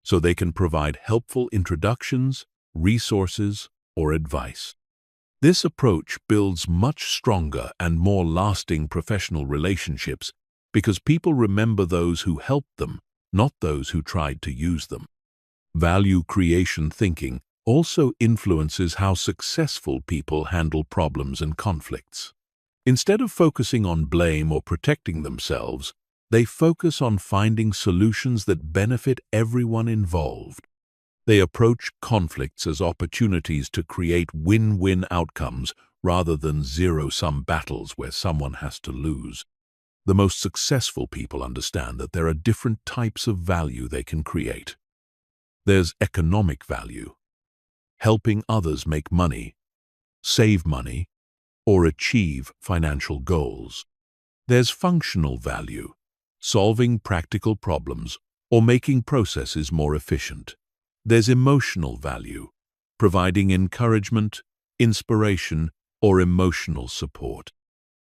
S1: so they can provide helpful introductions, resources, or advice. This approach builds much stronger and more lasting professional relationships because people remember those who helped them, not those who tried to use them. Value creation thinking also influences how successful people handle problems and conflicts. Instead of focusing on blame or protecting themselves, they focus on finding solutions that benefit everyone involved. They approach conflicts as opportunities to create win-win outcomes rather than zero-sum battles where someone has to lose. The most successful people understand that there are different types of value they can create. There's economic value, helping others make money, save money, or achieve financial goals. There's functional value, solving practical problems or making processes more efficient. There's emotional value, providing encouragement, inspiration, or emotional support.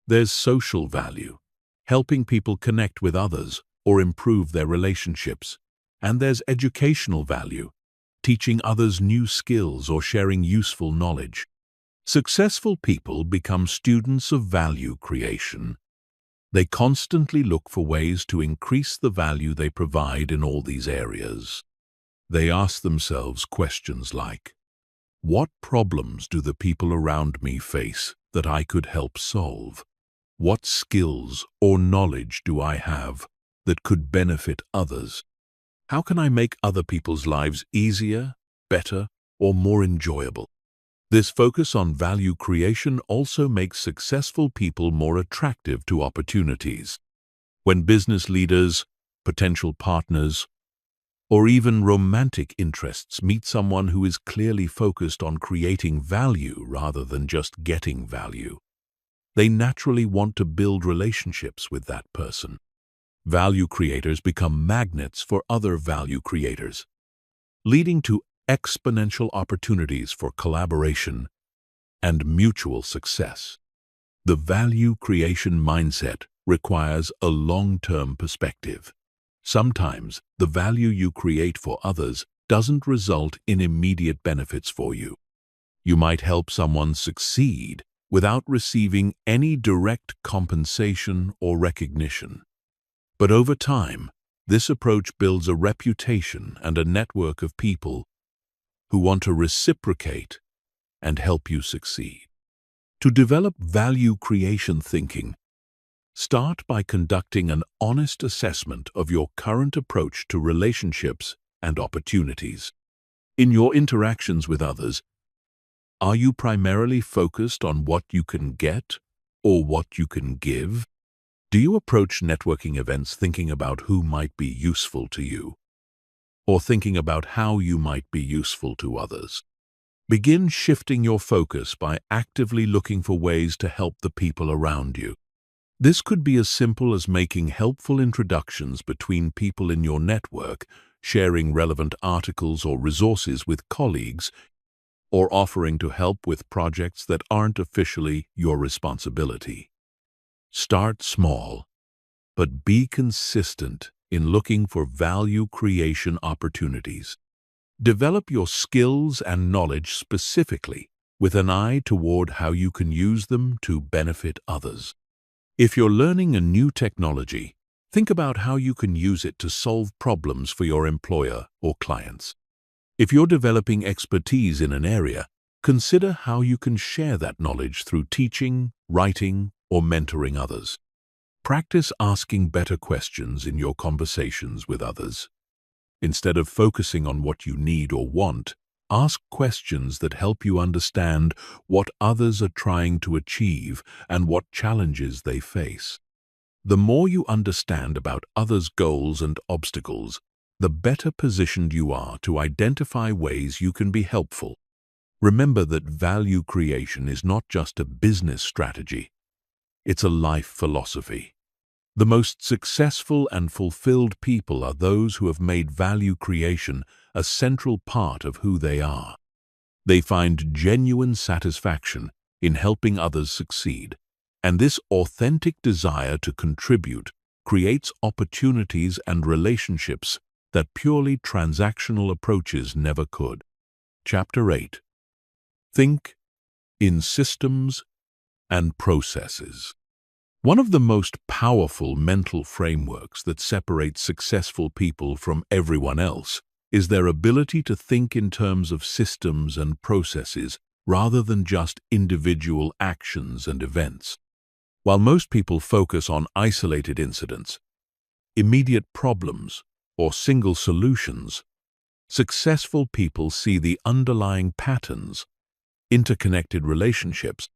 S1: There's social value, helping people connect with others or improve their relationships. And there's educational value, teaching others new skills or sharing useful knowledge. Successful people become students of value creation. They constantly look for ways to increase the value they provide in all these areas. They ask themselves questions like, what problems do the people around me face that I could help solve? What skills or knowledge do I have that could benefit others? How can I make other people's lives easier, better, or more enjoyable? This focus on value creation also makes successful people more attractive to opportunities. When business leaders, potential partners, or even romantic interests meet someone who is clearly focused on creating value rather than just getting value, they naturally want to build relationships with that person. Value creators become magnets for other value creators, leading to exponential opportunities for collaboration and mutual success. The value creation mindset requires a long-term perspective. Sometimes the value you create for others doesn't result in immediate benefits for you. You might help someone succeed without receiving any direct compensation or recognition. But over time, this approach builds a reputation and a network of people who want to reciprocate and help you succeed. To develop value creation thinking, Start by conducting an honest assessment of your current approach to relationships and opportunities. In your interactions with others, are you primarily focused on what you can get or what you can give? Do you approach networking events thinking about who might be useful to you, or thinking about how you might be useful to others? Begin shifting your focus by actively looking for ways to help the people around you. This could be as simple as making helpful introductions between people in your network, sharing relevant articles or resources with colleagues, or offering to help with projects that aren't officially your responsibility. Start small, but be consistent in looking for value creation opportunities. Develop your skills and knowledge specifically, with an eye toward how you can use them to benefit others. If you're learning a new technology, think about how you can use it to solve problems for your employer or clients. If you're developing expertise in an area, consider how you can share that knowledge through teaching, writing, or mentoring others. Practice asking better questions in your conversations with others. Instead of focusing on what you need or want, ask questions that help you understand what others are trying to achieve and what challenges they face. The more you understand about others' goals and obstacles, the better positioned you are to identify ways you can be helpful. Remember that value creation is not just a business strategy, it's a life philosophy. The most successful and fulfilled people are those who have made value creation a central part of who they are. They find genuine satisfaction in helping others succeed, and this authentic desire to contribute creates opportunities and relationships that purely transactional approaches never could. Chapter 8. Think in systems and processes. One of the most powerful mental frameworks that separates successful people from everyone else is their ability to think in terms of systems and processes rather than just individual actions and events. While most people focus on isolated incidents, immediate problems, or single solutions, successful people see the underlying patterns, interconnected relationships,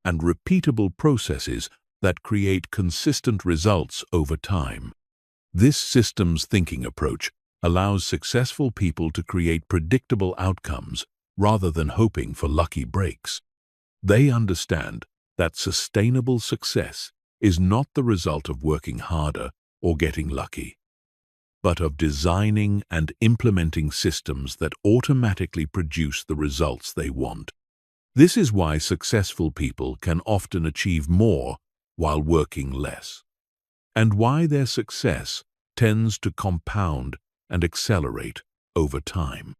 S1: and repeatable processes that create consistent results over time. This systems thinking approach allows successful people to create predictable outcomes rather than hoping for lucky breaks. They understand that sustainable success is not the result of working harder or getting lucky, but of designing and implementing systems that automatically produce the results they want. This is why successful people can often achieve more while working less, and why their success tends to compound and accelerate over time.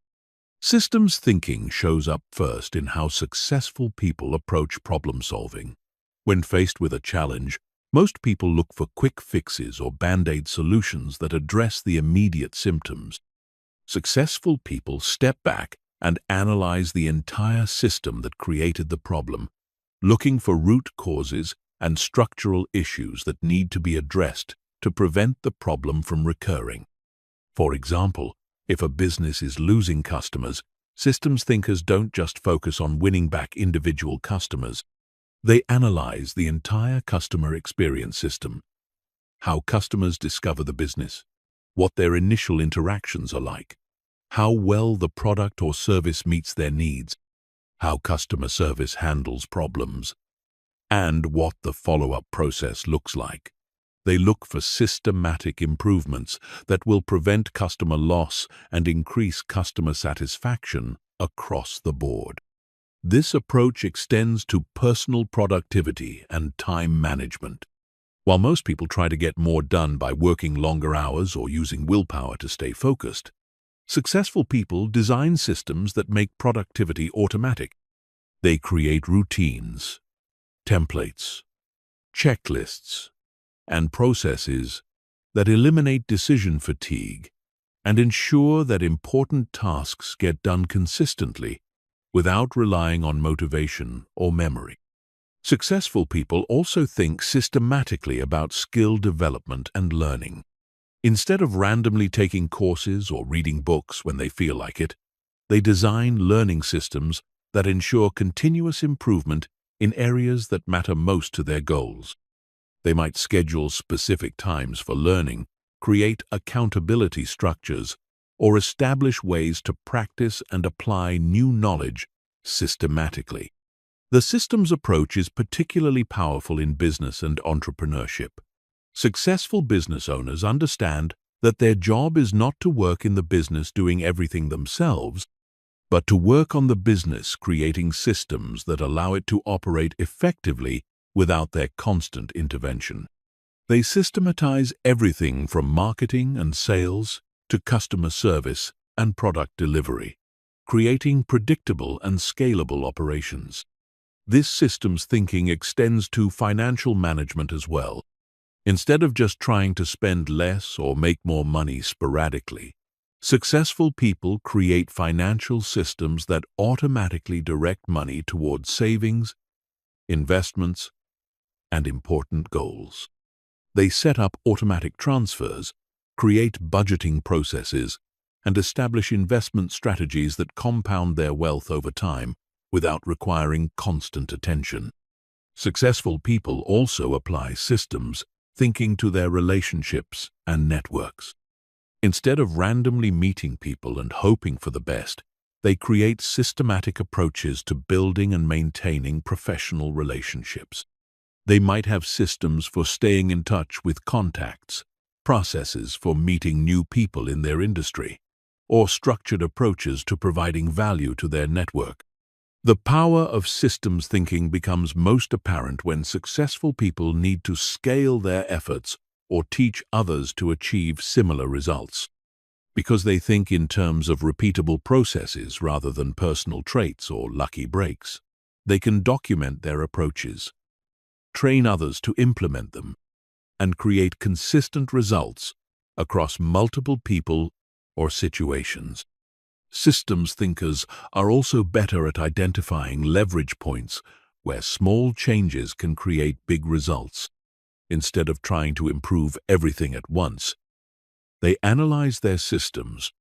S1: Systems thinking shows up first in how successful people approach problem solving. When faced with a challenge, most people look for quick fixes or band-aid solutions that address the immediate symptoms. Successful people step back and analyze the entire system that created the problem, looking for root causes and structural issues that need to be addressed to prevent the problem from recurring. For example, if a business is losing customers, systems thinkers don't just focus on winning back individual customers. They analyze the entire customer experience system, how customers discover the business, what their initial interactions are like, how well the product or service meets their needs, how customer service handles problems, and what the follow-up process looks like. They look for systematic improvements that will prevent customer loss and increase customer satisfaction across the board. This approach extends to personal productivity and time management. While most people try to get more done by working longer hours or using willpower to stay focused, successful people design systems that make productivity automatic. They create routines, templates, checklists, and processes that eliminate decision fatigue and ensure that important tasks get done consistently without relying on motivation or memory. Successful people also think systematically about skill development and learning. Instead of randomly taking courses or reading books when they feel like it, they design learning systems that ensure continuous improvement in areas that matter most to their goals. They might schedule specific times for learning, create accountability structures, or establish ways to practice and apply new knowledge systematically. The systems approach is particularly powerful in business and entrepreneurship. Successful business owners understand that their job is not to work in the business doing everything themselves, but to work on the business creating systems that allow it to operate effectively without their constant intervention. They systematize everything from marketing and sales to customer service and product delivery, creating predictable and scalable operations. This systems thinking extends to financial management as well. Instead of just trying to spend less or make more money sporadically, successful people create financial systems that automatically direct money towards savings, investments, and important goals. They set up automatic transfers, create budgeting processes, and establish investment strategies that compound their wealth over time without requiring constant attention. Successful people also apply systems thinking to their relationships and networks. Instead of randomly meeting people and hoping for the best, they create systematic approaches to building and maintaining professional relationships. They might have systems for staying in touch with contacts, processes for meeting new people in their industry, or structured approaches to providing value to their network. The power of systems thinking becomes most apparent when successful people need to scale their efforts or teach others to achieve similar results. Because they think in terms of repeatable processes rather than personal traits or lucky breaks, they can document their approaches, train others to implement them, and create consistent results across multiple people or situations. Systems thinkers are also better at identifying leverage points where small changes can create big results. Instead of trying to improve everything at once, they analyze their systems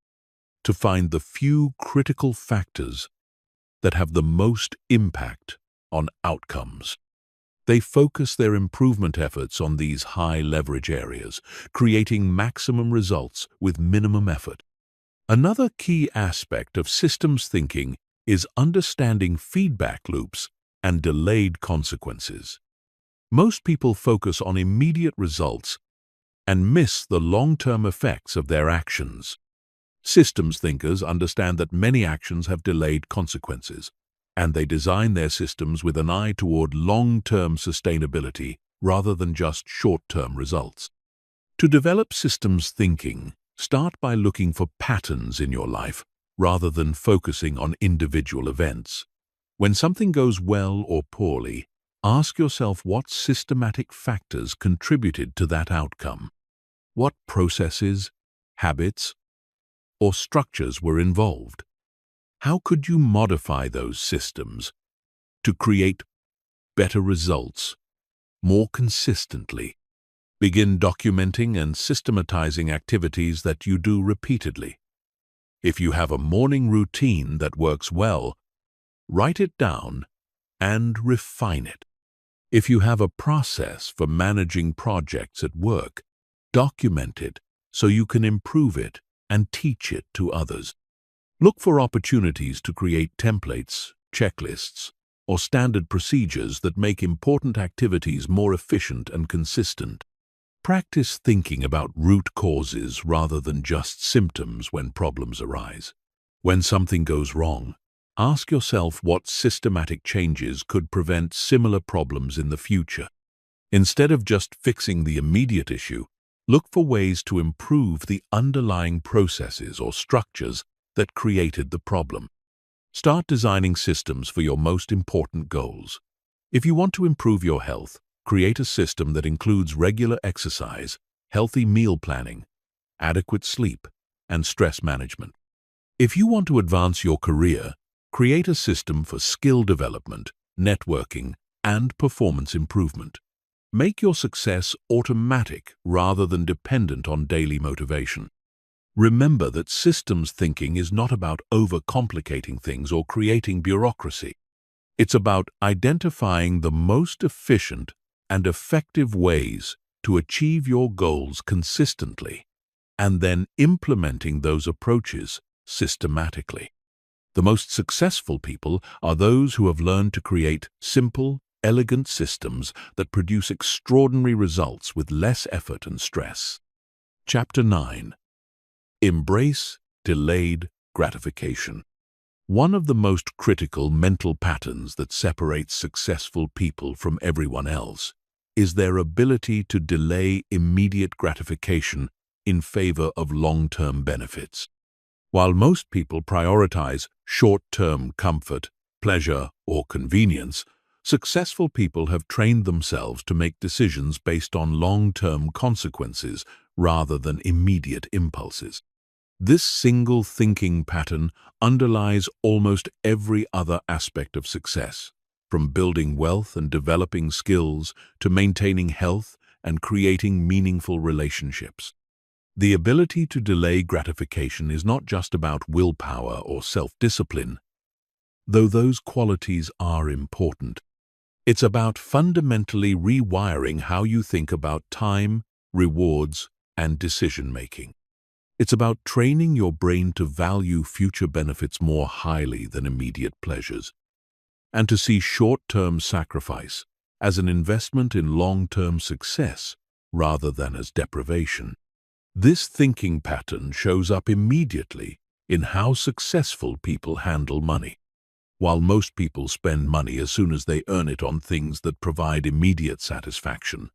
S1: to find the few critical factors that have the most impact on outcomes. They focus their improvement efforts on these high-leverage areas, creating maximum results with minimum effort. Another key aspect of systems thinking is understanding feedback loops and delayed consequences. Most people focus on immediate results and miss the long-term effects of their actions. Systems thinkers understand that many actions have delayed consequences, and they design their systems with an eye toward long-term sustainability rather than just short-term results. To develop systems thinking, start by looking for patterns in your life rather than focusing on individual events. When something goes well or poorly, ask yourself what systematic factors contributed to that outcome. What processes, habits, or structures were involved? How could you modify those systems to create better results more consistently? Begin documenting and systematizing activities that you do repeatedly. If you have a morning routine that works well, write it down and refine it. If you have a process for managing projects at work, document it so you can improve it and teach it to others. Look for opportunities to create templates, checklists, or standard procedures that make important activities more efficient and consistent. Practice thinking about root causes rather than just symptoms when problems arise. When something goes wrong, ask yourself what systematic changes could prevent similar problems in the future. Instead of just fixing the immediate issue, look for ways to improve the underlying processes or structures that created the problem. Start designing systems for your most important goals. If you want to improve your health, create a system that includes regular exercise, healthy meal planning, adequate sleep, and stress management. If you want to advance your career, create a system for skill development, networking, and performance improvement. Make your success automatic rather than dependent on daily motivation. Remember that systems thinking is not about overcomplicating things or creating bureaucracy. It's about identifying the most efficient and effective ways to achieve your goals consistently, and then implementing those approaches systematically. The most successful people are those who have learned to create simple, elegant systems that produce extraordinary results with less effort and stress. Chapter 9. Embrace delayed gratification. One of the most critical mental patterns that separates successful people from everyone else is their ability to delay immediate gratification in favor of long-term benefits. While most people prioritize short-term comfort, pleasure, or convenience, successful people have trained themselves to make decisions based on long-term consequences rather than immediate impulses. This single thinking pattern underlies almost every other aspect of success, from building wealth and developing skills to maintaining health and creating meaningful relationships. The ability to delay gratification is not just about willpower or self-discipline, though those qualities are important. It's about fundamentally rewiring how you think about time, rewards, and decision-making. It's about training your brain to value future benefits more highly than immediate pleasures, and to see short-term sacrifice as an investment in long-term success rather than as deprivation. This thinking pattern shows up immediately in how successful people handle money. While most people spend money as soon as they earn it on things that provide immediate satisfaction,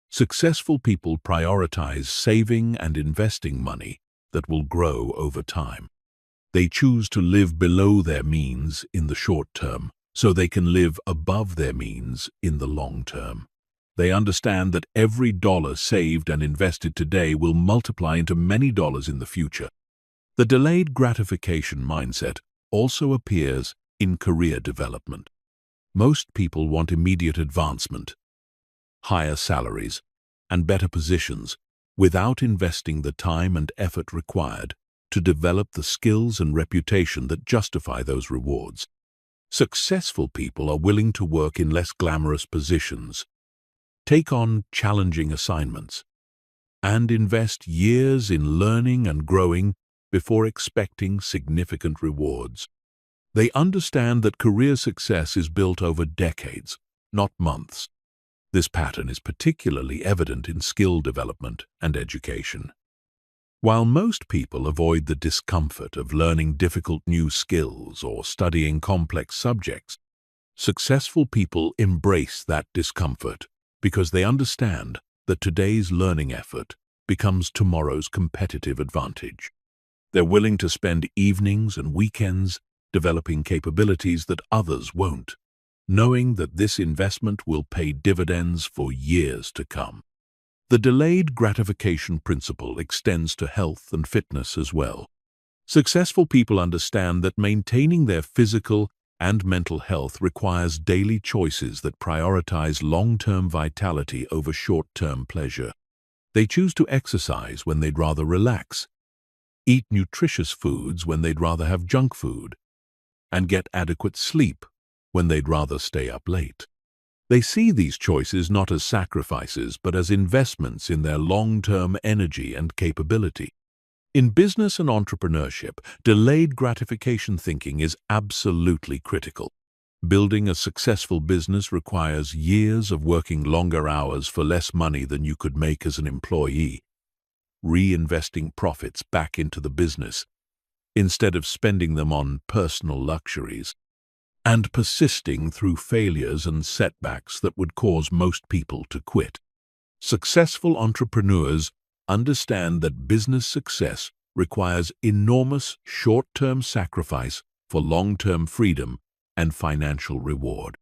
S1: successful people prioritize saving and investing money that will grow over time. They choose to live below their means in the short term so they can live above their means in the long term. They understand that every dollar saved and invested today will multiply into many dollars in the future. The delayed gratification mindset also appears in career development. Most people want immediate advancement, higher salaries, and better positions without investing the time and effort required to develop the skills and reputation that justify those rewards. Successful people are willing to work in less glamorous positions, take on challenging assignments, and invest years in learning and growing before expecting significant rewards. They understand that career success is built over decades, not months. This pattern is particularly evident in skill development and education. While most people avoid the discomfort of learning difficult new skills or studying complex subjects, successful people embrace that discomfort because they understand that today's learning effort becomes tomorrow's competitive advantage. They're willing to spend evenings and weekends developing capabilities that others won't, knowing that this investment will pay dividends for years to come. The delayed gratification principle extends to health and fitness as well. Successful people understand that maintaining their physical and mental health requires daily choices that prioritize long-term vitality over short-term pleasure. They choose to exercise when they'd rather relax, eat nutritious foods when they'd rather have junk food, and get adequate sleep when they'd rather stay up late. They see these choices not as sacrifices but as investments in their long-term energy and capability. In business and entrepreneurship, delayed gratification thinking is absolutely critical. Building a successful business requires years of working longer hours for less money than you could make as an employee, reinvesting profits back into the business instead of spending them on personal luxuries, and persisting through failures and setbacks that would cause most people to quit. Successful entrepreneurs understand that business success requires enormous short-term sacrifice for long-term freedom and financial reward.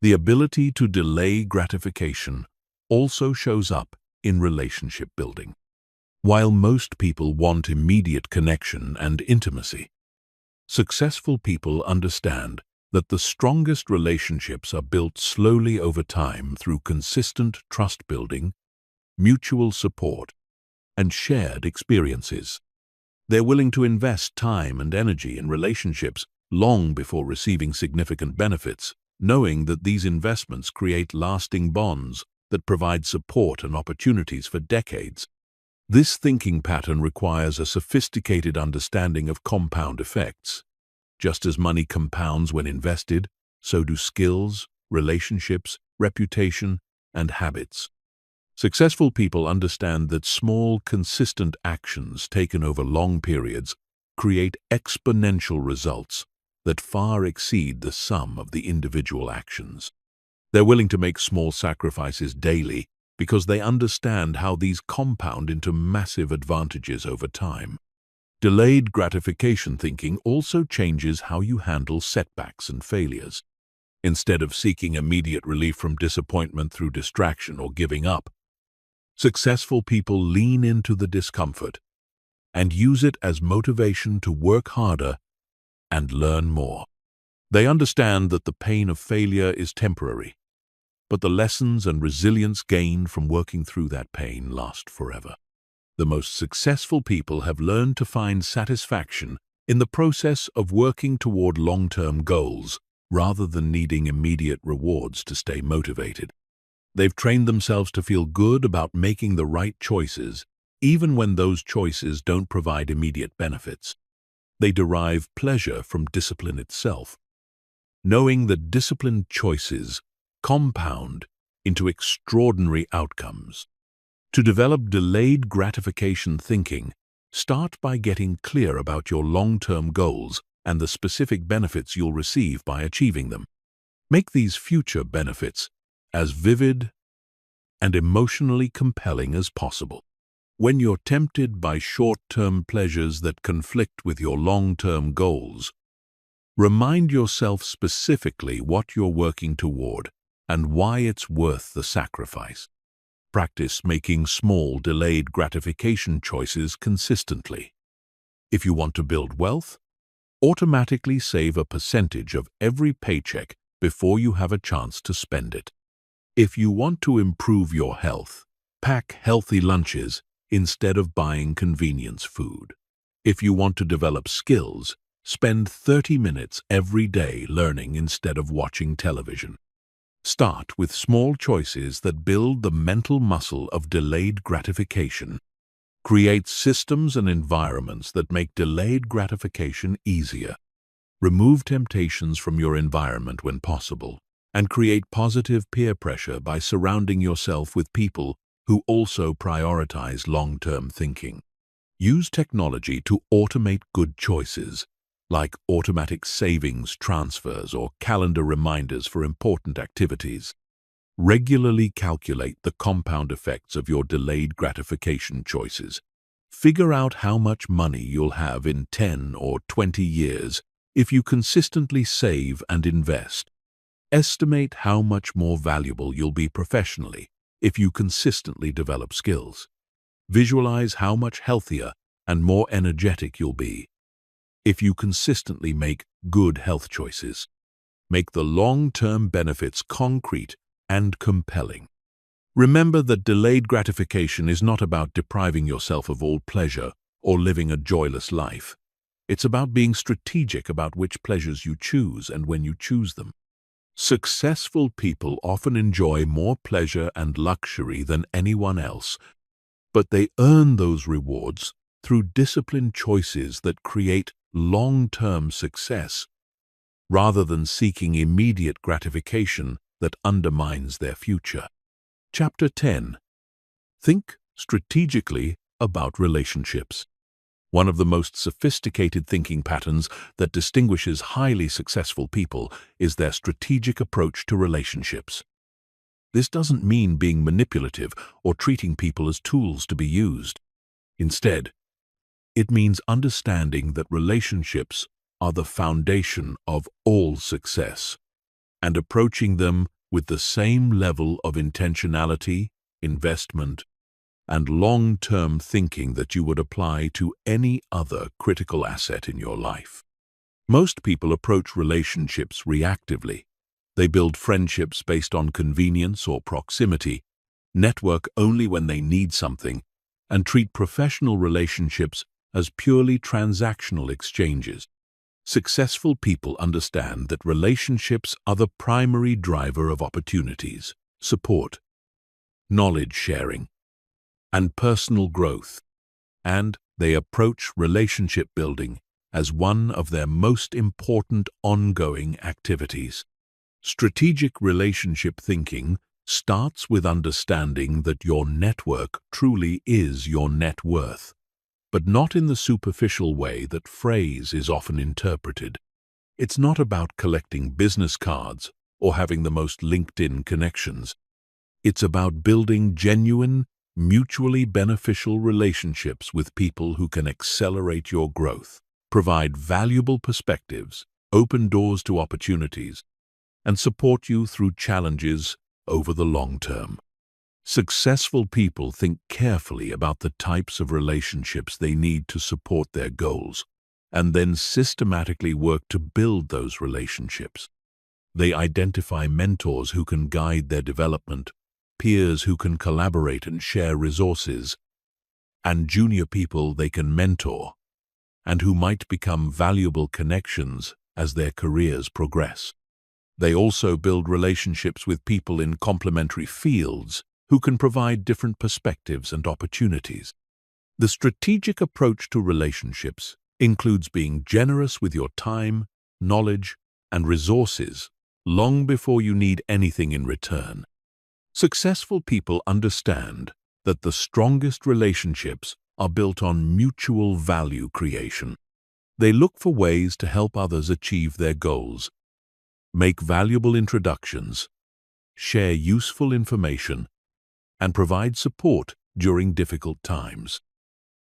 S1: The ability to delay gratification also shows up in relationship building. While most people want immediate connection and intimacy, successful people understand that the strongest relationships are built slowly over time through consistent trust building, mutual support, and shared experiences. They're willing to invest time and energy in relationships long before receiving significant benefits, knowing that these investments create lasting bonds that provide support and opportunities for decades. This thinking pattern requires a sophisticated understanding of compound effects. Just as money compounds when invested, so do skills, relationships, reputation, and habits. Successful people understand that small, consistent actions taken over long periods create exponential results that far exceed the sum of the individual actions. They're willing to make small sacrifices daily because they understand how these compound into massive advantages over time. Delayed gratification thinking also changes how you handle setbacks and failures. Instead of seeking immediate relief from disappointment through distraction or giving up, successful people lean into the discomfort and use it as motivation to work harder and learn more. They understand that the pain of failure is temporary, but the lessons and resilience gained from working through that pain last forever. The most successful people have learned to find satisfaction in the process of working toward long-term goals rather than needing immediate rewards to stay motivated. They've trained themselves to feel good about making the right choices, even when those choices don't provide immediate benefits. They derive pleasure from discipline itself, knowing that disciplined choices compound into extraordinary outcomes. To develop delayed gratification thinking, start by getting clear about your long-term goals and the specific benefits you'll receive by achieving them. Make these future benefits as vivid and emotionally compelling as possible. When you're tempted by short-term pleasures that conflict with your long-term goals, remind yourself specifically what you're working toward and why it's worth the sacrifice. Practice making small, delayed gratification choices consistently. If you want to build wealth, automatically save a percentage of every paycheck before you have a chance to spend it. If you want to improve your health, pack healthy lunches instead of buying convenience food. If you want to develop skills, spend 30 minutes every day learning instead of watching television. Start with small choices that build the mental muscle of delayed gratification. Create systems and environments that make delayed gratification easier. Remove temptations from your environment when possible, and create positive peer pressure by surrounding yourself with people who also prioritize long-term thinking. Use technology to automate good choices, like automatic savings transfers or calendar reminders for important activities. Regularly calculate the compound effects of your delayed gratification choices. Figure out how much money you'll have in 10 or 20 years if you consistently save and invest. Estimate how much more valuable you'll be professionally if you consistently develop skills. Visualize how much healthier and more energetic you'll be if you consistently make good health choices. Make the long-term benefits concrete and compelling. Remember that delayed gratification is not about depriving yourself of all pleasure or living a joyless life. It's about being strategic about which pleasures you choose and when you choose them. Successful people often enjoy more pleasure and luxury than anyone else, but they earn those rewards through disciplined choices that create long-term success, rather than seeking immediate gratification that undermines their future. Chapter 10. Think strategically about relationships. One of the most sophisticated thinking patterns that distinguishes highly successful people is their strategic approach to relationships. This doesn't mean being manipulative or treating people as tools to be used. Instead, it means understanding that relationships are the foundation of all success and approaching them with the same level of intentionality, investment, and long-term thinking that you would apply to any other critical asset in your life. Most people approach relationships reactively. They build friendships based on convenience or proximity, network only when they need something, and treat professional relationships as purely transactional exchanges. Successful people understand that relationships are the primary driver of opportunities, support, knowledge sharing, and personal growth, and they approach relationship building as one of their most important ongoing activities. Strategic relationship thinking starts with understanding that your network truly is your net worth, but not in the superficial way that phrase is often interpreted. It's not about collecting business cards or having the most LinkedIn connections. It's about building genuine, mutually beneficial relationships with people who can accelerate your growth, provide valuable perspectives, open doors to opportunities, and support you through challenges over the long term. Successful people think carefully about the types of relationships they need to support their goals, and then systematically work to build those relationships. They identify mentors who can guide their development, peers who can collaborate and share resources, and junior people they can mentor, and who might become valuable connections as their careers progress. They also build relationships with people in complementary fields who can provide different perspectives and opportunities. The strategic approach to relationships includes being generous with your time, knowledge, and resources long before you need anything in return. Successful people understand that the strongest relationships are built on mutual value creation. They look for ways to help others achieve their goals, make valuable introductions, share useful information, and provide support during difficult times.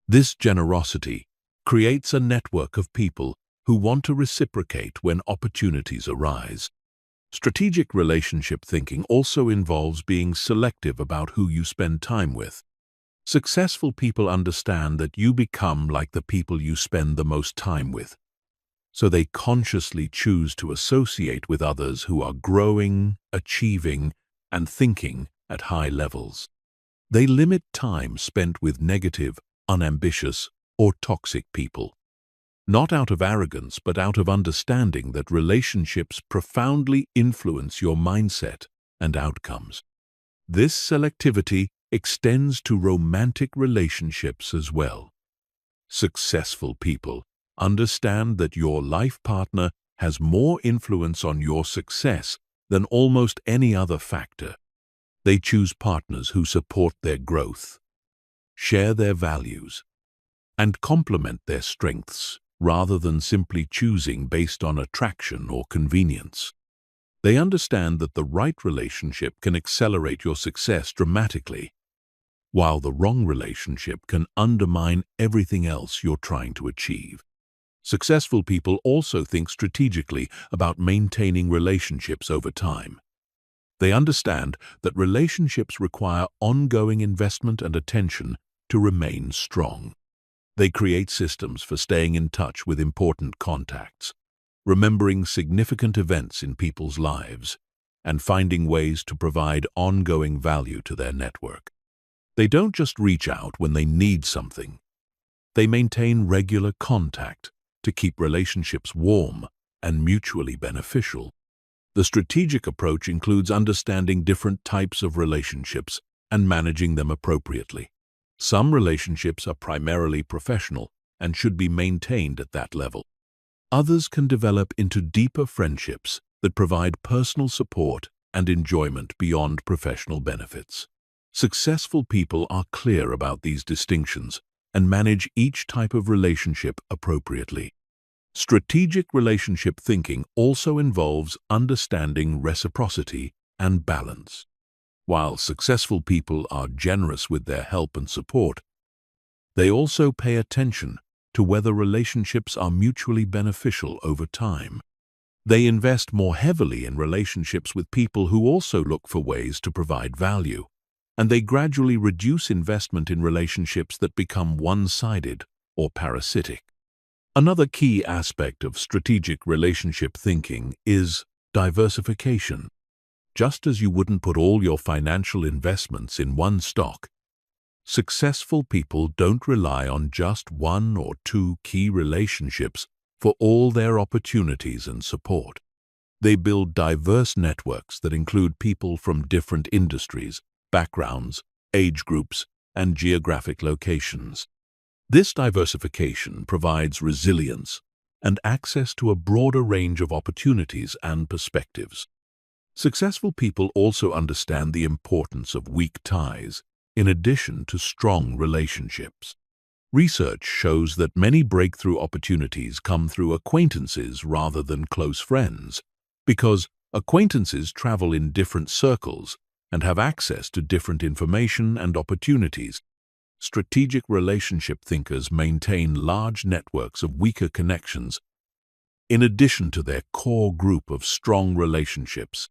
S1: This generosity creates a network of people who want to reciprocate when opportunities arise. Strategic relationship thinking also involves being selective about who you spend time with. Successful people understand that you become like the people you spend the most time with, so they consciously choose to associate with others who are growing, achieving, and thinking at high levels. They limit time spent with negative, unambitious, or toxic people. Not out of arrogance, but out of understanding that relationships profoundly influence your mindset and outcomes. This selectivity extends to romantic relationships as well. Successful people understand that your life partner has more influence on your success than almost any other factor. They choose partners who support their growth, share their values, and complement their strengths, rather than simply choosing based on attraction or convenience. They understand that the right relationship can accelerate your success dramatically, while the wrong relationship can undermine everything else you're trying to achieve. Successful people also think strategically about maintaining relationships over time. They understand that relationships require ongoing investment and attention to remain strong. They create systems for staying in touch with important contacts, remembering significant events in people's lives, and finding ways to provide ongoing value to their network. They don't just reach out when they need something. They maintain regular contact to keep relationships warm and mutually beneficial. The strategic approach includes understanding different types of relationships and managing them appropriately. Some relationships are primarily professional and should be maintained at that level. Others can develop into deeper friendships that provide personal support and enjoyment beyond professional benefits. Successful people are clear about these distinctions and manage each type of relationship appropriately. Strategic relationship thinking also involves understanding reciprocity and balance. While successful people are generous with their help and support, they also pay attention to whether relationships are mutually beneficial over time. They invest more heavily in relationships with people who also look for ways to provide value, and they gradually reduce investment in relationships that become one-sided or parasitic. Another key aspect of strategic relationship thinking is diversification. Just as you wouldn't put all your financial investments in one stock, successful people don't rely on just one or two key relationships for all their opportunities and support. They build diverse networks that include people from different industries, backgrounds, age groups, and geographic locations. This diversification provides resilience and access to a broader range of opportunities and perspectives. Successful people also understand the importance of weak ties in addition to strong relationships. Research shows that many breakthrough opportunities come through acquaintances rather than close friends, because acquaintances travel in different circles and have access to different information and opportunities. Strategic relationship thinkers maintain large networks of weaker connections in addition to their core group of strong relationships.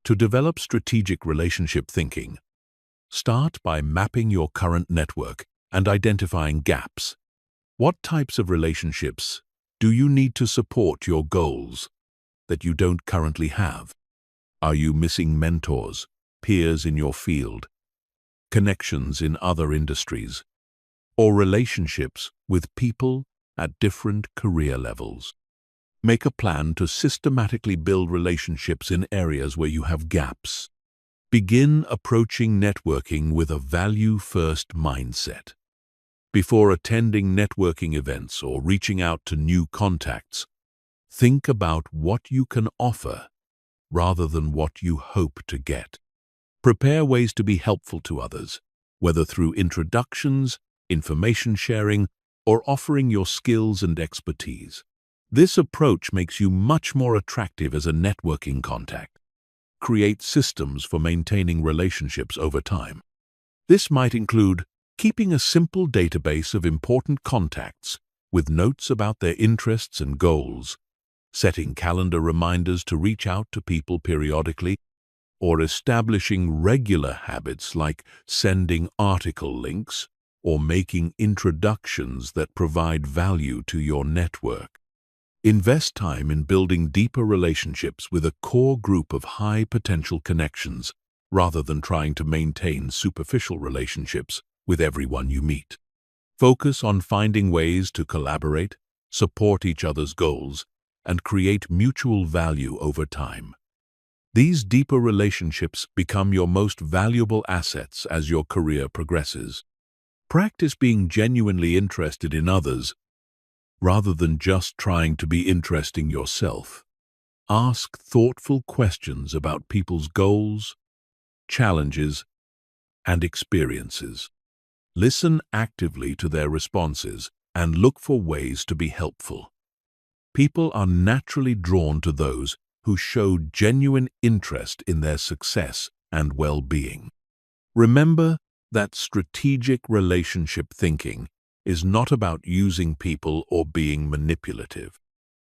S1: To develop strategic relationship thinking, start by mapping your current network and identifying gaps. What types of relationships do you need to support your goals that you don't currently have? Are you missing mentors, peers in your field, connections in other industries, or relationships with people at different career levels? Make a plan to systematically build relationships in areas where you have gaps. Begin approaching networking with a value-first mindset. Before attending networking events or reaching out to new contacts, think about what you can offer rather than what you hope to get. Prepare ways to be helpful to others, whether through introductions, information sharing, or offering your skills and expertise. This approach makes you much more attractive as a networking contact. Create systems for maintaining relationships over time. This might include keeping a simple database of important contacts with notes about their interests and goals, setting calendar reminders to reach out to people periodically, or establishing regular habits like sending article links or making introductions that provide value to your network. Invest time in building deeper relationships with a core group of high-potential connections, rather than trying to maintain superficial relationships with everyone you meet. Focus on finding ways to collaborate, support each other's goals, and create mutual value over time. These deeper relationships become your most valuable assets as your career progresses. Practice being genuinely interested in others, rather than just trying to be interesting yourself. Ask thoughtful questions about people's goals, challenges, and experiences. Listen actively to their responses and look for ways to be helpful. People are naturally drawn to those who show genuine interest in their success and well-being. Remember that strategic relationship thinking is not about using people or being manipulative.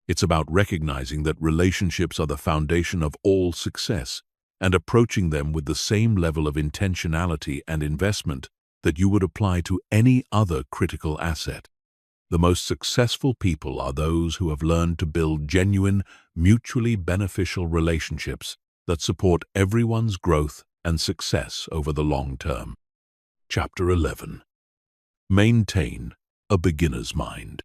S1: It's about recognizing that relationships are the foundation of all success and approaching them with the same level of intentionality and investment that you would apply to any other critical asset. The most successful people are those who have learned to build genuine, mutually beneficial relationships that support everyone's growth and success over the long term. Chapter 11. Maintain a beginner's mind.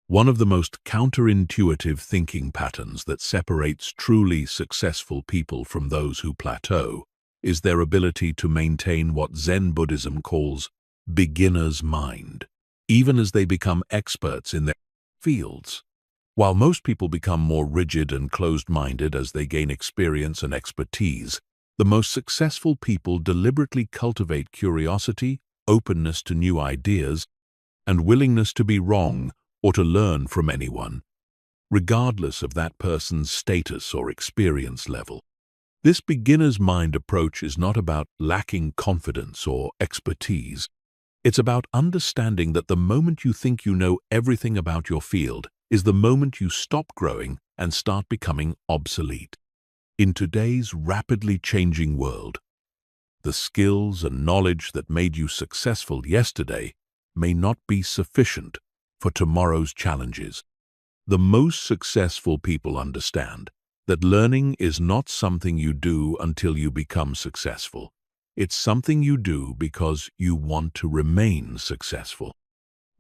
S1: One of the most counterintuitive thinking patterns that separates truly successful people from those who plateau is their ability to maintain what Zen Buddhism calls beginner's mind, even as they become experts in their fields. While most people become more rigid and closed-minded as they gain experience and expertise, the most successful people deliberately cultivate curiosity, openness to new ideas, and willingness to be wrong or to learn from anyone, regardless of that person's status or experience level. This beginner's mind approach is not about lacking confidence or expertise. It's about understanding that the moment you think you know everything about your field is the moment you stop growing and start becoming obsolete. In today's rapidly changing world, the skills and knowledge that made you successful yesterday may not be sufficient for tomorrow's challenges. The most successful people understand that learning is not something you do until you become successful. It's something you do because you want to remain successful.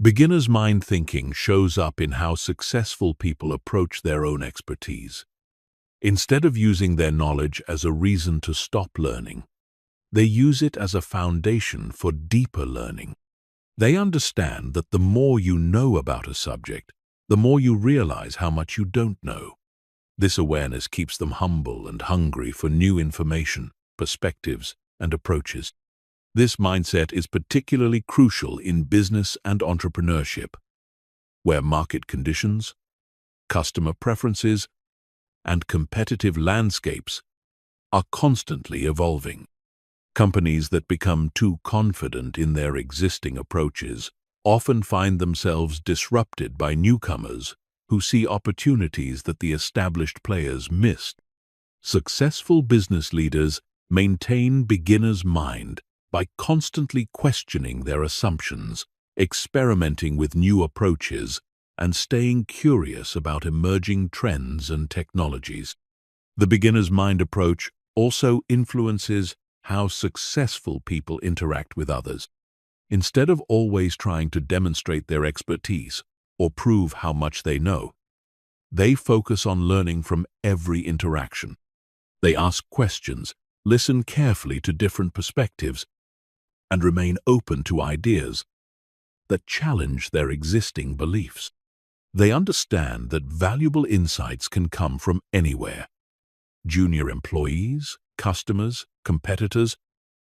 S1: Beginner's mind thinking shows up in how successful people approach their own expertise. Instead of using their knowledge as a reason to stop learning, they use it as a foundation for deeper learning. They understand that the more you know about a subject, the more you realize how much you don't know. This awareness keeps them humble and hungry for new information, perspectives, and approaches. This mindset is particularly crucial in business and entrepreneurship, where market conditions, customer preferences, and competitive landscapes are constantly evolving. Companies that become too confident in their existing approaches often find themselves disrupted by newcomers who see opportunities that the established players missed. Successful business leaders maintain beginner's mind by constantly questioning their assumptions, experimenting with new approaches, and staying curious about emerging trends and technologies. The beginner's mind approach also influences how successful people interact with others. Instead of always trying to demonstrate their expertise or prove how much they know, they focus on learning from every interaction. They ask questions, listen carefully to different perspectives, and remain open to ideas that challenge their existing beliefs. They understand that valuable insights can come from anywhere: junior employees, customers, competitors,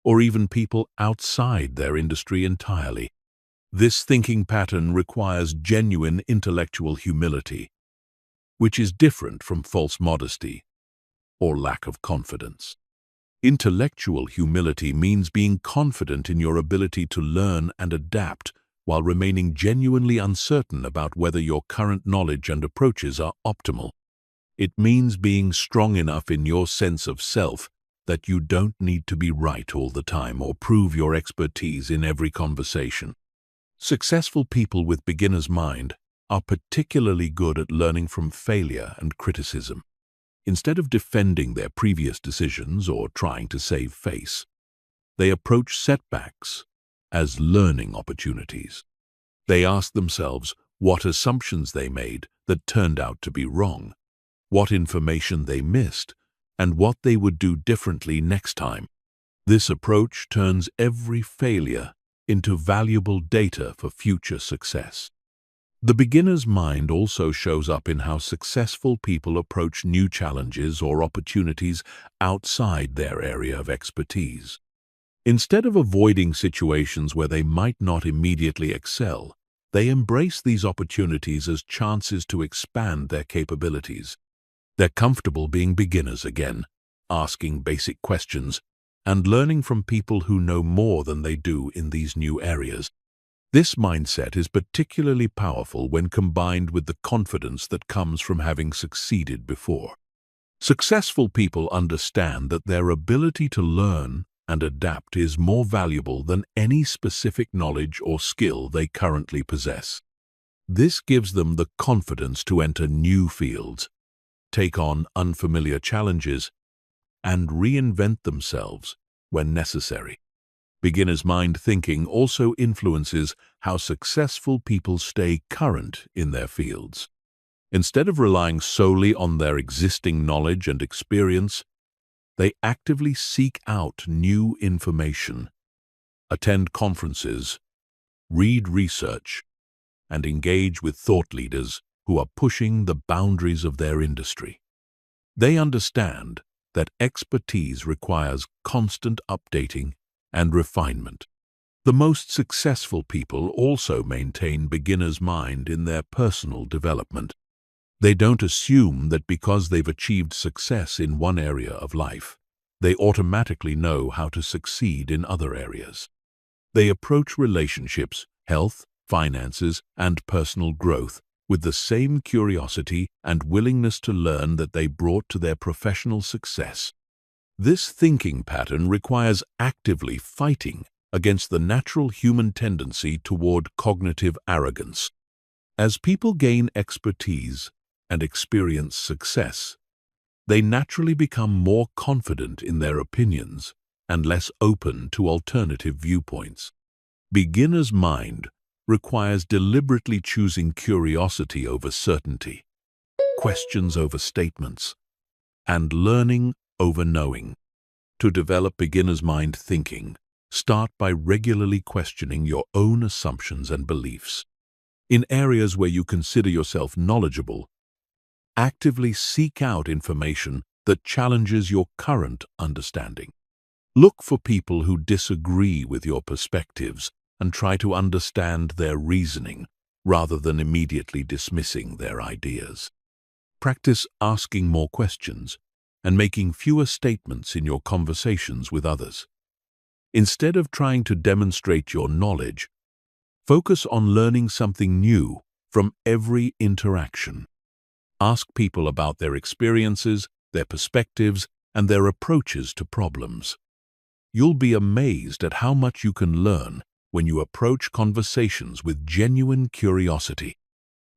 S1: or even people outside their industry entirely. This thinking pattern requires genuine intellectual humility, which is different from false modesty or lack of confidence. Intellectual humility means being confident in your ability to learn and adapt while remaining genuinely uncertain about whether your current knowledge and approaches are optimal. It means being strong enough in your sense of self that you don't need to be right all the time or prove your expertise in every conversation. Successful people with beginner's mind are particularly good at learning from failure and criticism. Instead of defending their previous decisions or trying to save face, they approach setbacks as learning opportunities. They ask themselves what assumptions they made that turned out to be wrong, what information they missed, and what they would do differently next time. This approach turns every failure into valuable data for future success. The beginner's mind also shows up in how successful people approach new challenges or opportunities outside their area of expertise. Instead of avoiding situations where they might not immediately excel, they embrace these opportunities as chances to expand their capabilities. They're comfortable being beginners again, asking basic questions, and learning from people who know more than they do in these new areas. This mindset is particularly powerful when combined with the confidence that comes from having succeeded before. Successful people understand that their ability to learn and adapt is more valuable than any specific knowledge or skill they currently possess. This gives them the confidence to enter new fields, take on unfamiliar challenges, and reinvent themselves when necessary. Beginner's mind thinking also influences how successful people stay current in their fields. Instead of relying solely on their existing knowledge and experience, they actively seek out new information, attend conferences, read research, and engage with thought leaders who are pushing the boundaries of their industry. They understand that expertise requires constant updating and refinement. The most successful people also maintain beginner's mind in their personal development. They don't assume that because they've achieved success in one area of life, they automatically know how to succeed in other areas. They approach relationships, health, finances, and personal growth with the same curiosity and willingness to learn that they brought to their professional success. This thinking pattern requires actively fighting against the natural human tendency toward cognitive arrogance. As people gain expertise and experience success, they naturally become more confident in their opinions and less open to alternative viewpoints. Beginner's mind requires deliberately choosing curiosity over certainty, questions over statements, and learning over knowing. To develop beginner's mind thinking, start by regularly questioning your own assumptions and beliefs. In areas where you consider yourself knowledgeable, actively seek out information that challenges your current understanding. Look for people who disagree with your perspectives and try to understand their reasoning rather than immediately dismissing their ideas. Practice asking more questions and making fewer statements in your conversations with others. Instead of trying to demonstrate your knowledge, focus on learning something new from every interaction. Ask people about their experiences, their perspectives, and their approaches to problems. You'll be amazed at how much you can learn when you approach conversations with genuine curiosity.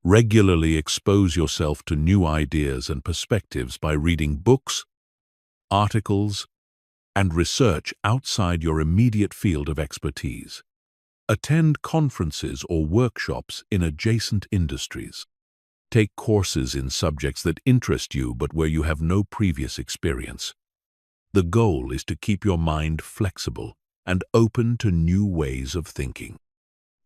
S1: Regularly expose yourself to new ideas and perspectives by reading books, articles, and research outside your immediate field of expertise. Attend conferences or workshops in adjacent industries. Take courses in subjects that interest you but where you have no previous experience. The goal is to keep your mind flexible and open to new ways of thinking.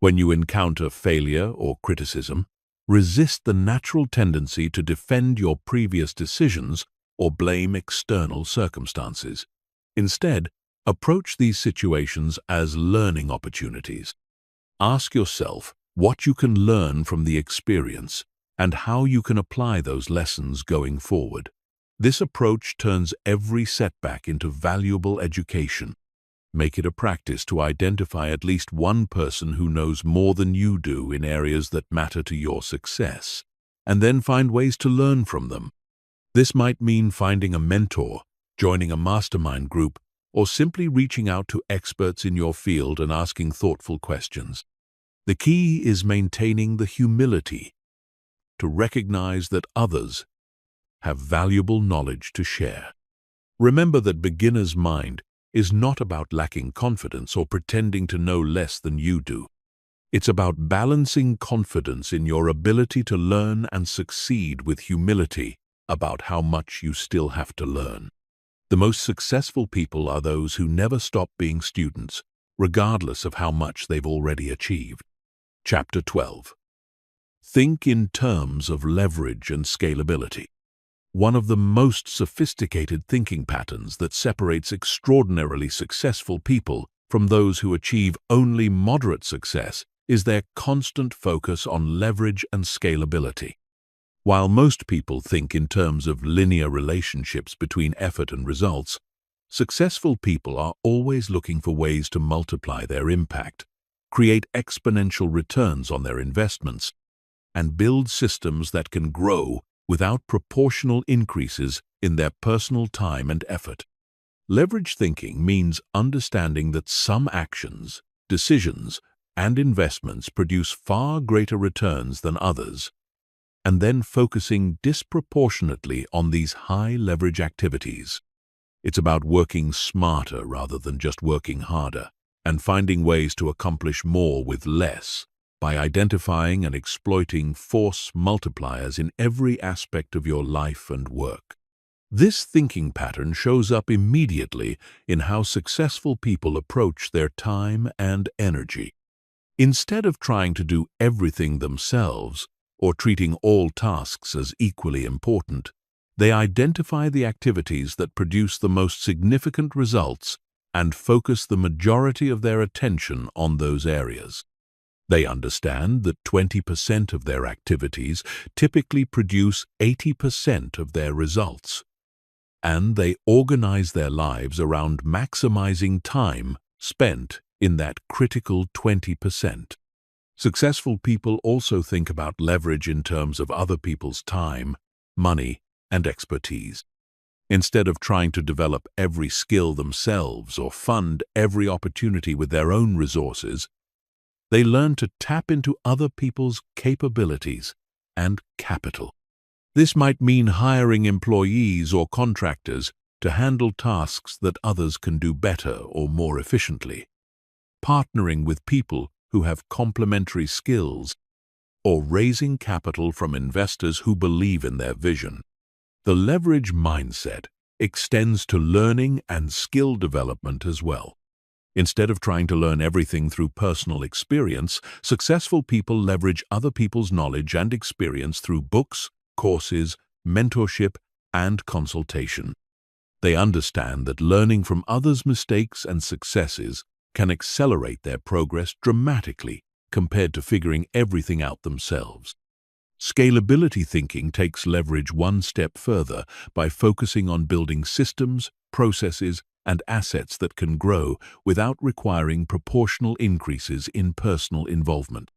S1: When you encounter failure or criticism, resist the natural tendency to defend your previous decisions or blame external circumstances. Instead, approach these situations as learning opportunities. Ask yourself what you can learn from the experience and how you can apply those lessons going forward. This approach turns every setback into valuable education. Make it a practice to identify at least one person who knows more than you do in areas that matter to your success, and then find ways to learn from them. This might mean finding a mentor, joining a mastermind group, or simply reaching out to experts in your field and asking thoughtful questions. The key is maintaining the humility to recognize that others have valuable knowledge to share. Remember that beginner's mind is not about lacking confidence or pretending to know less than you do. It's about balancing confidence in your ability to learn and succeed with humility about how much you still have to learn. The most successful people are those who never stop being students, regardless of how much they've already achieved. Chapter 12. Think in terms of leverage and scalability. One of the most sophisticated thinking patterns that separates extraordinarily successful people from those who achieve only moderate success is their constant focus on leverage and scalability. While most people think in terms of linear relationships between effort and results, successful people are always looking for ways to multiply their impact, create exponential returns on their investments, and build systems that can grow without proportional increases in their personal time and effort. Leverage thinking means understanding that some actions, decisions, and investments produce far greater returns than others, and then focusing disproportionately on these high-leverage activities. It's about working smarter rather than just working harder, and finding ways to accomplish more with less, by identifying and exploiting force multipliers in every aspect of your life and work. This thinking pattern shows up immediately in how successful people approach their time and energy. Instead of trying to do everything themselves or treating all tasks as equally important, they identify the activities that produce the most significant results and focus the majority of their attention on those areas. They understand that 20% of their activities typically produce 80% of their results, and they organize their lives around maximizing time spent in that critical 20%. Successful people also think about leverage in terms of other people's time, money, and expertise. Instead of trying to develop every skill themselves or fund every opportunity with their own resources, They learn to tap into other people's capabilities and capital. This might mean hiring employees or contractors to handle tasks that others can do better or more efficiently, partnering with people who have complementary skills, or raising capital from investors who believe in their vision. The leverage mindset extends to learning and skill development as well. Instead of trying to learn everything through personal experience, successful people leverage other people's knowledge and experience through books, courses, mentorship, and consultation. They understand that learning from others' mistakes and successes can accelerate their progress dramatically compared to figuring everything out themselves. Scalability thinking takes leverage one step further by focusing on building systems, processes, and assets that can grow without requiring proportional increases in personal involvement.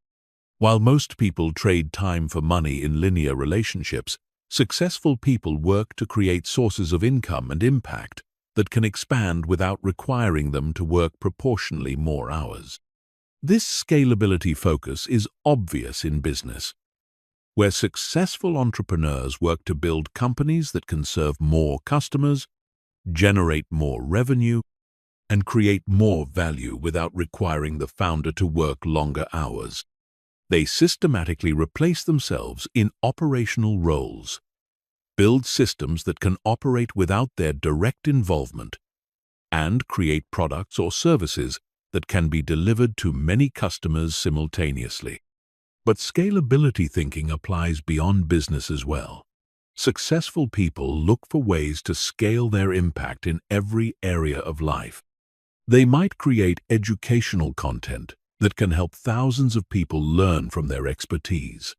S1: While most people trade time for money in linear relationships, successful people work to create sources of income and impact that can expand without requiring them to work proportionally more hours. This scalability focus is obvious in business, where successful entrepreneurs work to build companies that can serve more customers, generate more revenue, and create more value without requiring the founder to work longer hours. They systematically replace themselves in operational roles, build systems that can operate without their direct involvement, and create products or services that can be delivered to many customers simultaneously. But scalability thinking applies beyond business as well. Successful people look for ways to scale their impact in every area of life. They might create educational content that can help thousands of people learn from their expertise,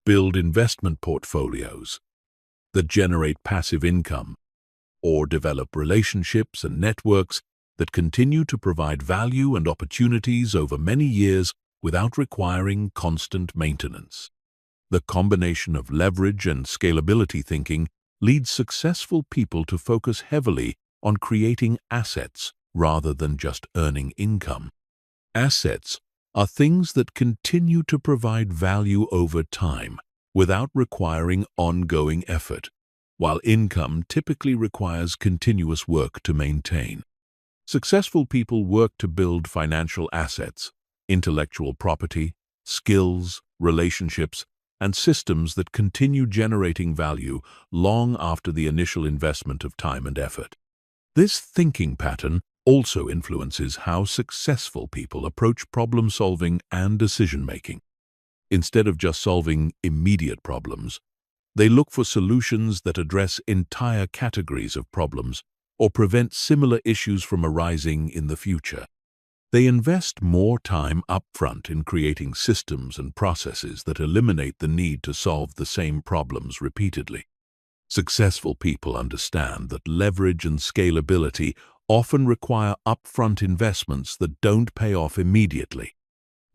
S1: build investment portfolios that generate passive income, or develop relationships and networks that continue to provide value and opportunities over many years without requiring constant maintenance. The combination of leverage and scalability thinking leads successful people to focus heavily on creating assets rather than just earning income. Assets are things that continue to provide value over time without requiring ongoing effort, while income typically requires continuous work to maintain. Successful people work to build financial assets, intellectual property, skills, relationships, and systems that continue generating value long after the initial investment of time and effort. This thinking pattern also influences how successful people approach problem-solving and decision-making. Instead of just solving immediate problems, they look for solutions that address entire categories of problems or prevent similar issues from arising in the future. They invest more time upfront in creating systems and processes that eliminate the need to solve the same problems repeatedly. Successful people understand that leverage and scalability often require upfront investments that don't pay off immediately.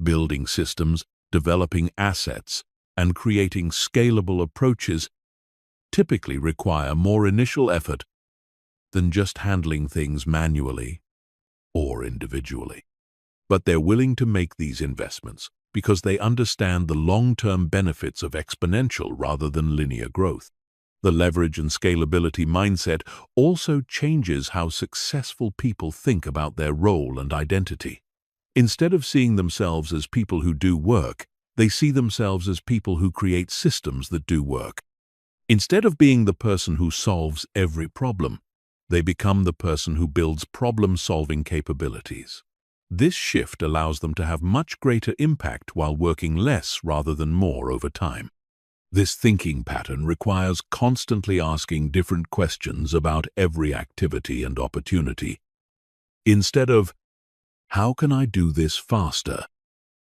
S1: Building systems, developing assets, and creating scalable approaches typically require more initial effort than just handling things manually or individually. But they're willing to make these investments because they understand the long-term benefits of exponential rather than linear growth. The leverage and scalability mindset also changes how successful people think about their role and identity. Instead of seeing themselves as people who do work, they see themselves as people who create systems that do work. Instead of being the person who solves every problem, they become the person who builds problem-solving capabilities. This shift allows them to have much greater impact while working less rather than more over time. This thinking pattern requires constantly asking different questions about every activity and opportunity. Instead of, "How can I do this faster?"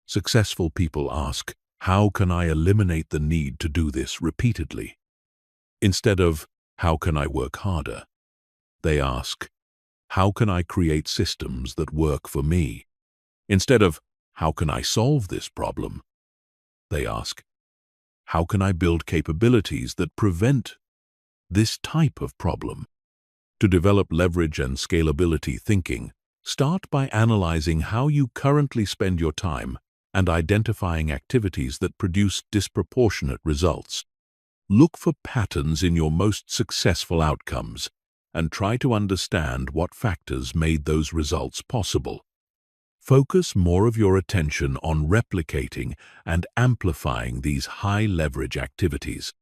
S1: successful people ask, "How can I eliminate the need to do this repeatedly?" Instead of, "How can I work harder?" they ask, "How can I create systems that work for me?" Instead of, "How can I solve this problem?" they ask, "How can I build capabilities that prevent this type of problem?" To develop leverage and scalability thinking, start by analyzing how you currently spend your time and identifying activities that produce disproportionate results. Look for patterns in your most successful outcomes and try to understand what factors made those results possible. Focus more of your attention on replicating and amplifying these high-leverage activities.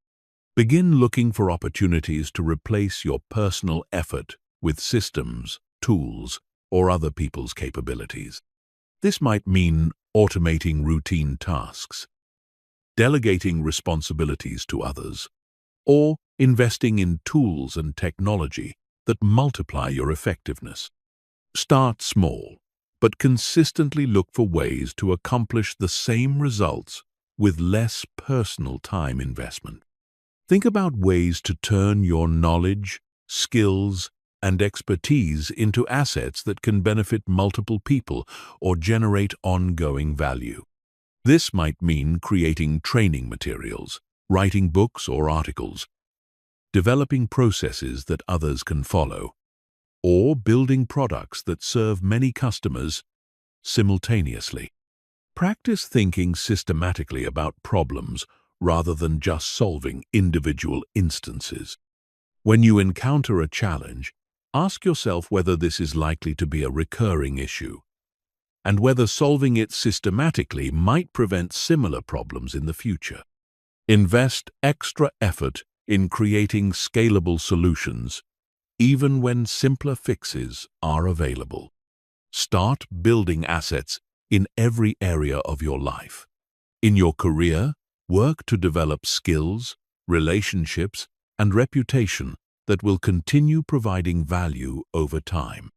S1: Begin looking for opportunities to replace your personal effort with systems, tools, or other people's capabilities. This might mean automating routine tasks, delegating responsibilities to others, or investing in tools and technology that multiply your effectiveness. Start small, but consistently look for ways to accomplish the same results with less personal time investment. Think about ways to turn your knowledge, skills, and expertise into assets that can benefit multiple people or generate ongoing value. This might mean creating training materials, writing books or articles, developing processes that others can follow, or building products that serve many customers simultaneously. Practice thinking systematically about problems rather than just solving individual instances. When you encounter a challenge, ask yourself whether this is likely to be a recurring issue, and whether solving it systematically might prevent similar problems in the future. Invest extra effort in creating scalable solutions, even when simpler fixes are available. Start building assets in every area of your life. In your career, work to develop skills, relationships, and reputation that will continue providing value over time.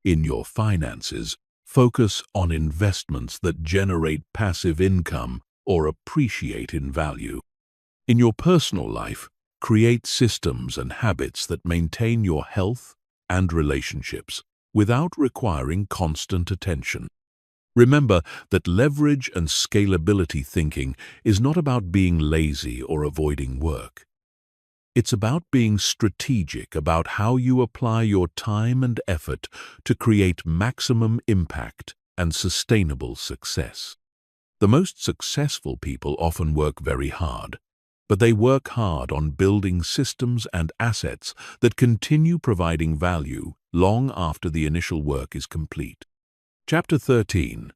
S1: In your finances, focus on investments that generate passive income or appreciate in value. In your personal life, create systems and habits that maintain your health and relationships without requiring constant attention. Remember that leverage and scalability thinking is not about being lazy or avoiding work. It's about being strategic about how you apply your time and effort to create maximum impact and sustainable success. The most successful people often work very hard, but they work hard on building systems and assets that continue providing value long after the initial work is complete. Chapter 13.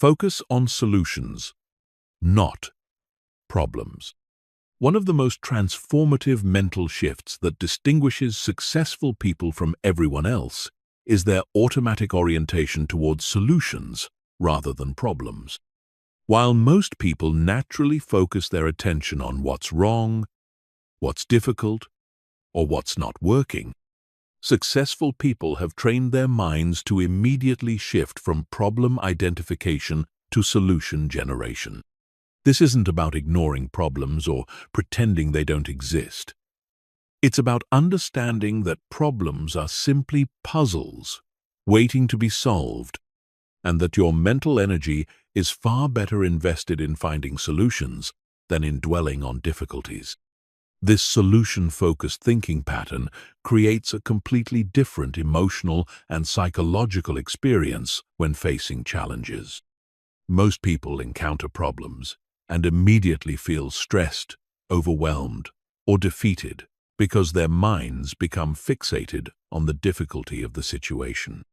S1: Focus on solutions, not problems. One of the most transformative mental shifts that distinguishes successful people from everyone else is their automatic orientation towards solutions rather than problems. While most people naturally focus their attention on what's wrong, what's difficult, or what's not working, successful people have trained their minds to immediately shift from problem identification to solution generation. This isn't about ignoring problems or pretending they don't exist. It's about understanding that problems are simply puzzles waiting to be solved, and that your mental energy is far better invested in finding solutions than in dwelling on difficulties. This solution-focused thinking pattern creates a completely different emotional and psychological experience when facing challenges. Most people encounter problems and immediately feel stressed, overwhelmed, or defeated because their minds become fixated on the difficulty of the situation.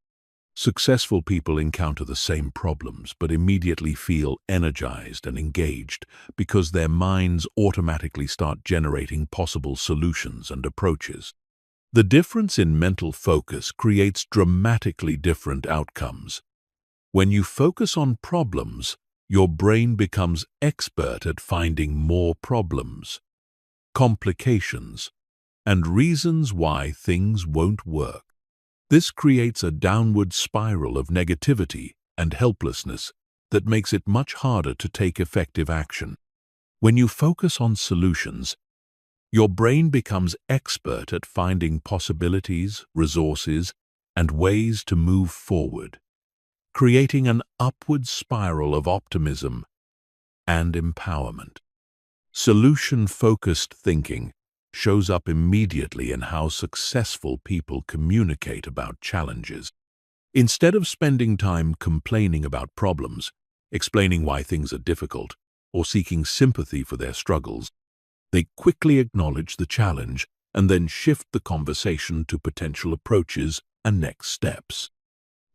S1: Successful people encounter the same problems but immediately feel energized and engaged because their minds automatically start generating possible solutions and approaches. The difference in mental focus creates dramatically different outcomes. When you focus on problems, your brain becomes expert at finding more problems, complications, and reasons why things won't work. This creates a downward spiral of negativity and helplessness that makes it much harder to take effective action. When you focus on solutions, your brain becomes expert at finding possibilities, resources, and ways to move forward, creating an upward spiral of optimism and empowerment. Solution-focused thinking shows up immediately in how successful people communicate about challenges. Instead of spending time complaining about problems, explaining why things are difficult, or seeking sympathy for their struggles. They quickly acknowledge the challenge and then shift the conversation to potential approaches and next steps.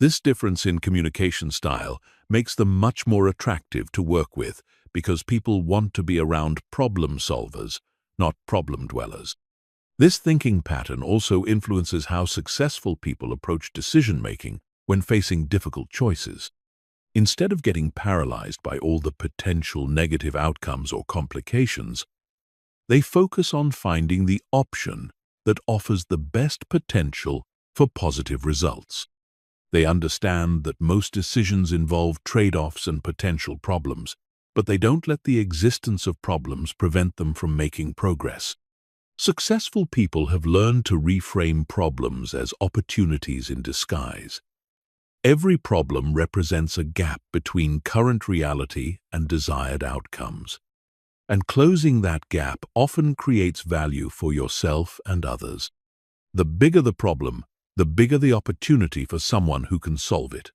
S1: This difference in communication style makes them much more attractive to work with because people want to be around problem solvers, not problem dwellers. This thinking pattern also influences how successful people approach decision-making when facing difficult choices. Instead of getting paralyzed by all the potential negative outcomes or complications, they focus on finding the option that offers the best potential for positive results. They understand that most decisions involve trade-offs and potential problems, but they don't let the existence of problems prevent them from making progress. Successful people have learned to reframe problems as opportunities in disguise. Every problem represents a gap between current reality and desired outcomes. And closing that gap often creates value for yourself and others. The bigger the problem, the bigger the opportunity for someone who can solve it.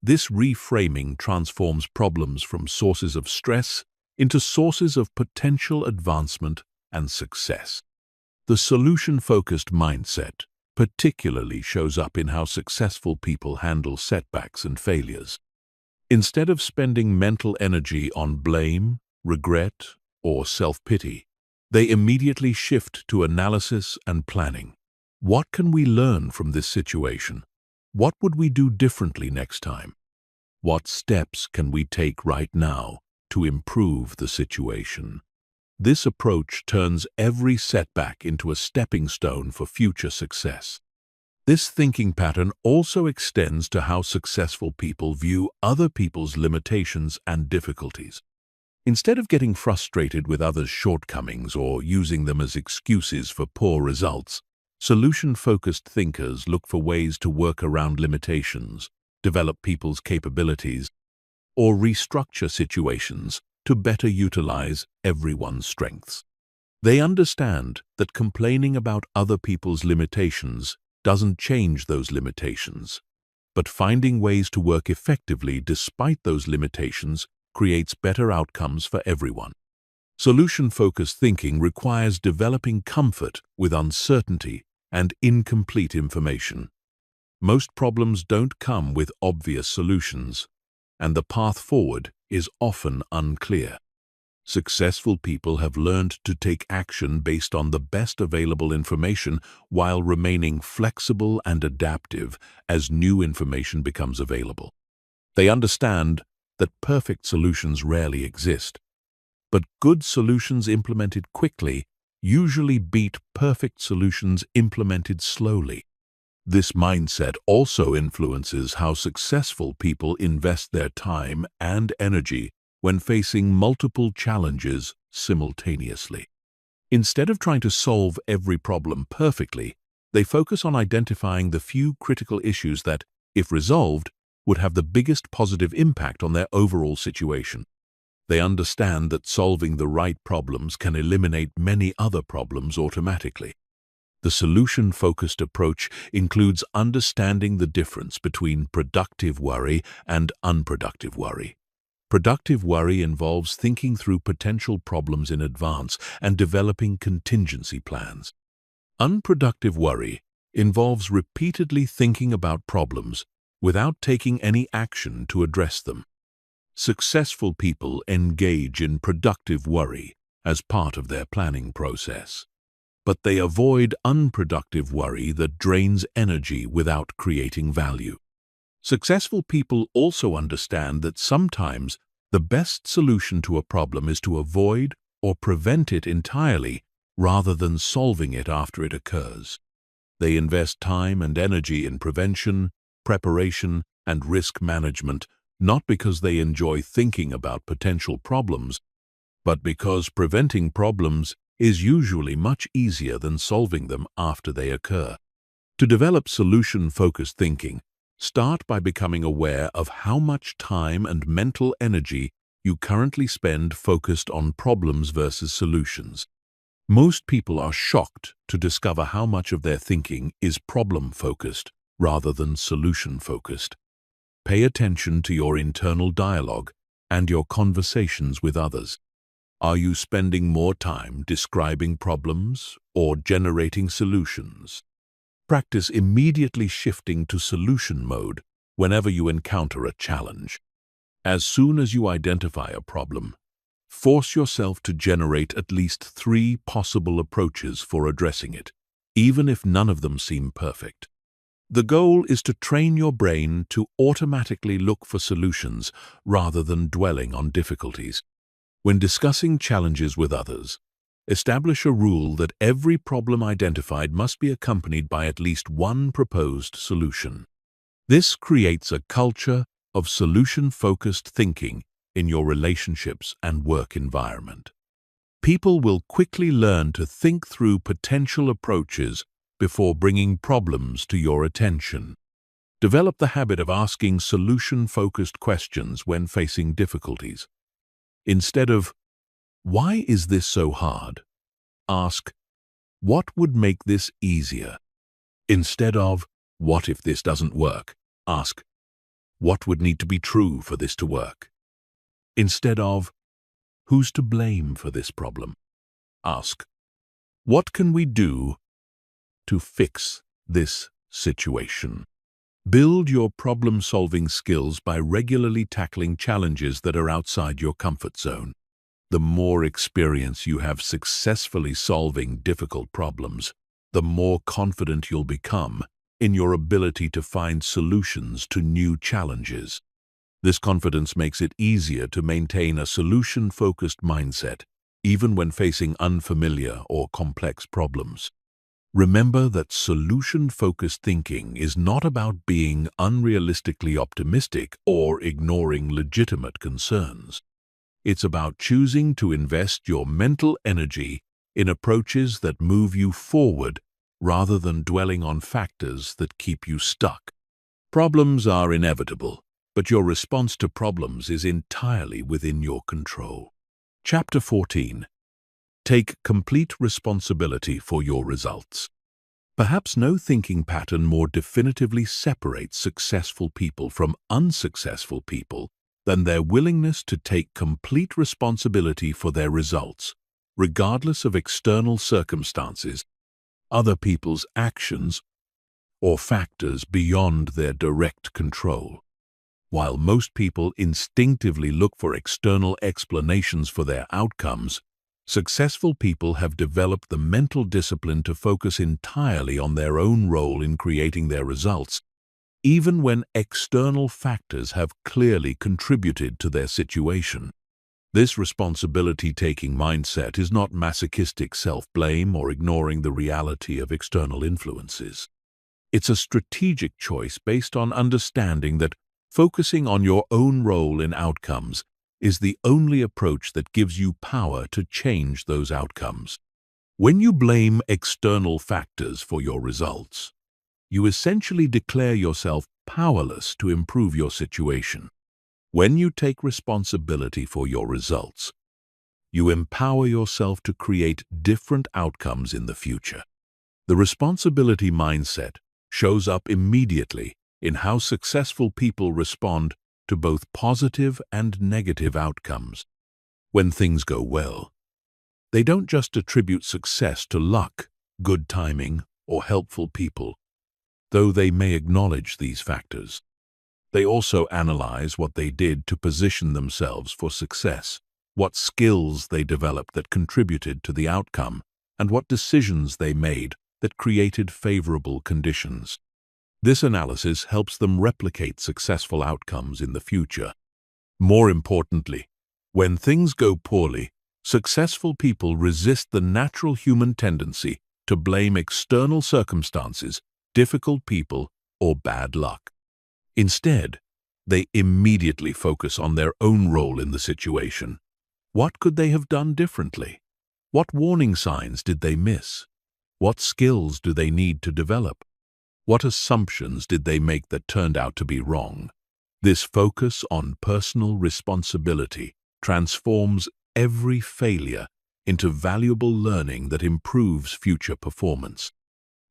S1: This reframing transforms problems from sources of stress into sources of potential advancement and success. The solution-focused mindset particularly shows up in how successful people handle setbacks and failures. Instead of spending mental energy on blame, regret, or self-pity, they immediately shift to analysis and planning. What can we learn from this situation? What would we do differently next time? What steps can we take right now to improve the situation? This approach turns every setback into a stepping stone for future success. This thinking pattern also extends to how successful people view other people's limitations and difficulties. Instead of getting frustrated with others' shortcomings or using them as excuses for poor results, solution-focused thinkers look for ways to work around limitations, develop people's capabilities, or restructure situations to better utilize everyone's strengths. They understand that complaining about other people's limitations doesn't change those limitations, but finding ways to work effectively despite those limitations creates better outcomes for everyone. Solution-focused thinking requires developing comfort with uncertainty and incomplete information. Most problems don't come with obvious solutions, and the path forward is often unclear. Successful people have learned to take action based on the best available information while remaining flexible and adaptive as new information becomes available. They understand that perfect solutions rarely exist, but good solutions implemented quickly usually beat perfect solutions implemented slowly. This mindset also influences how successful people invest their time and energy when facing multiple challenges simultaneously. Instead of trying to solve every problem perfectly, they focus on identifying the few critical issues that, if resolved, would have the biggest positive impact on their overall situation. They understand that solving the right problems can eliminate many other problems automatically. The solution-focused approach includes understanding the difference between productive worry and unproductive worry. Productive worry involves thinking through potential problems in advance and developing contingency plans. Unproductive worry involves repeatedly thinking about problems without taking any action to address them. Successful people engage in productive worry as part of their planning process, but they avoid unproductive worry that drains energy without creating value. Successful people also understand that sometimes the best solution to a problem is to avoid or prevent it entirely rather than solving it after it occurs. They invest time and energy in prevention, preparation, and risk management, not because they enjoy thinking about potential problems, but because preventing problems is usually much easier than solving them after they occur. To develop solution-focused thinking, start by becoming aware of how much time and mental energy you currently spend focused on problems versus solutions. Most people are shocked to discover how much of their thinking is problem-focused rather than solution-focused. Pay attention to your internal dialogue and your conversations with others. Are you spending more time describing problems or generating solutions? Practice immediately shifting to solution mode whenever you encounter a challenge. As soon as you identify a problem, force yourself to generate at least 3 possible approaches for addressing it, even if none of them seem perfect. The goal is to train your brain to automatically look for solutions rather than dwelling on difficulties. When discussing challenges with others, establish a rule that every problem identified must be accompanied by at least one proposed solution. This creates a culture of solution-focused thinking in your relationships and work environment. People will quickly learn to think through potential approaches before bringing problems to your attention. Develop the habit of asking solution-focused questions when facing difficulties. Instead of, "Why is this so hard?" ask, "What would make this easier?" Instead of, "What if this doesn't work?" ask, "What would need to be true for this to work?" Instead of, "Who's to blame for this problem?" ask, "What can we do to fix this situation?" Build your problem-solving skills by regularly tackling challenges that are outside your comfort zone. The more experience you have successfully solving difficult problems, the more confident you'll become in your ability to find solutions to new challenges. This confidence makes it easier to maintain a solution-focused mindset, even when facing unfamiliar or complex problems. Remember that solution-focused thinking is not about being unrealistically optimistic or ignoring legitimate concerns. It's about choosing to invest your mental energy in approaches that move you forward rather than dwelling on factors that keep you stuck. Problems are inevitable, but your response to problems is entirely within your control. Chapter 14. Take complete responsibility for your results. Perhaps no thinking pattern more definitively separates successful people from unsuccessful people than their willingness to take complete responsibility for their results, regardless of external circumstances, other people's actions, or factors beyond their direct control. While most people instinctively look for external explanations for their outcomes, successful people have developed the mental discipline to focus entirely on their own role in creating their results, even when external factors have clearly contributed to their situation. This responsibility-taking mindset is not masochistic self-blame or ignoring the reality of external influences. It's a strategic choice based on understanding that focusing on your own role in outcomes is the only approach that gives you power to change those outcomes. When you blame external factors for your results, you essentially declare yourself powerless to improve your situation. When you take responsibility for your results, you empower yourself to create different outcomes in the future. The responsibility mindset shows up immediately in how successful people respond to both positive and negative outcomes. When things go well, they don't just attribute success to luck, good timing, or helpful people, though they may acknowledge these factors. They also analyze what they did to position themselves for success, what skills they developed that contributed to the outcome, and what decisions they made that created favorable conditions. This analysis helps them replicate successful outcomes in the future. More importantly, when things go poorly, successful people resist the natural human tendency to blame external circumstances, difficult people, or bad luck. Instead, they immediately focus on their own role in the situation. What could they have done differently? What warning signs did they miss? What skills do they need to develop? What assumptions did they make that turned out to be wrong? This focus on personal responsibility transforms every failure into valuable learning that improves future performance.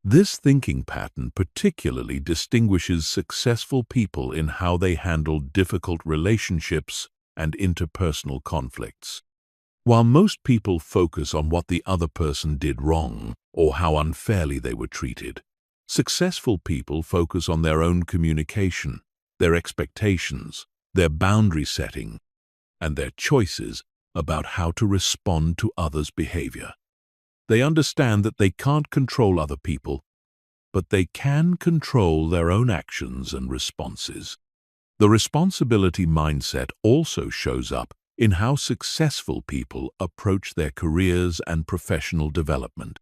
S1: This thinking pattern particularly distinguishes successful people in how they handle difficult relationships and interpersonal conflicts. While most people focus on what the other person did wrong or how unfairly they were treated, successful people focus on their own communication, their expectations, their boundary setting, and their choices about how to respond to others' behavior. They understand that they can't control other people, but they can control their own actions and responses. The responsibility mindset also shows up in how successful people approach their careers and professional development.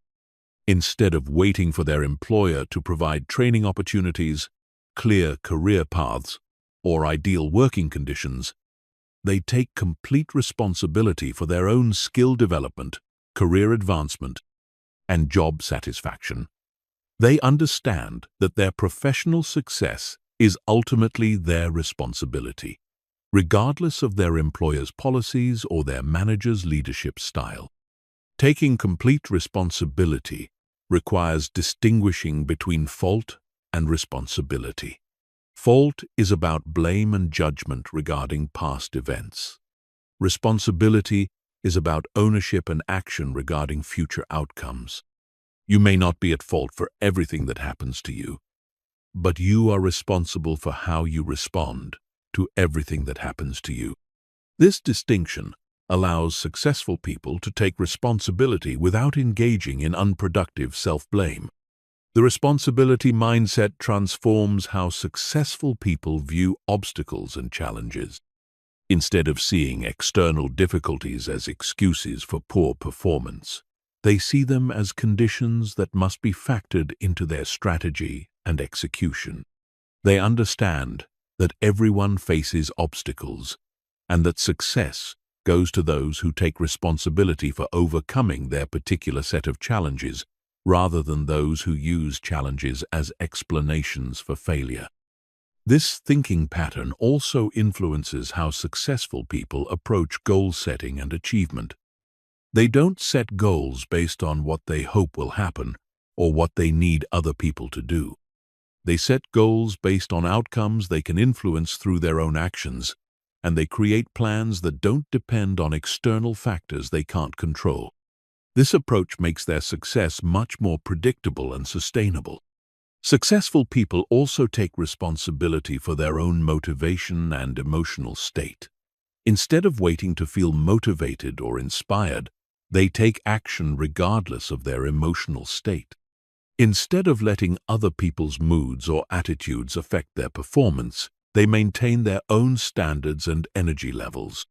S1: Instead of waiting for their employer to provide training opportunities, clear career paths, or ideal working conditions, they take complete responsibility for their own skill development, career advancement, and job satisfaction. They understand that their professional success is ultimately their responsibility, regardless of their employer's policies or their manager's leadership style. Taking complete responsibility requires distinguishing between fault and responsibility. Fault is about blame and judgment regarding past events. Responsibility is about ownership and action regarding future outcomes. You may not be at fault for everything that happens to you, but you are responsible for how you respond to everything that happens to you. This distinction allows successful people to take responsibility without engaging in unproductive self-blame. The responsibility mindset transforms how successful people view obstacles and challenges. Instead of seeing external difficulties as excuses for poor performance, they see them as conditions that must be factored into their strategy and execution. They understand that everyone faces obstacles and that success goes to those who take responsibility for overcoming their particular set of challenges rather than those who use challenges as explanations for failure. This thinking pattern also influences how successful people approach goal setting and achievement. They don't set goals based on what they hope will happen or what they need other people to do. They set goals based on outcomes they can influence through their own actions, and they create plans that don't depend on external factors they can't control. This approach makes their success much more predictable and sustainable. Successful people also take responsibility for their own motivation and emotional state. Instead of waiting to feel motivated or inspired, they take action regardless of their emotional state. Instead of letting other people's moods or attitudes affect their performance, they maintain their own standards and energy levels.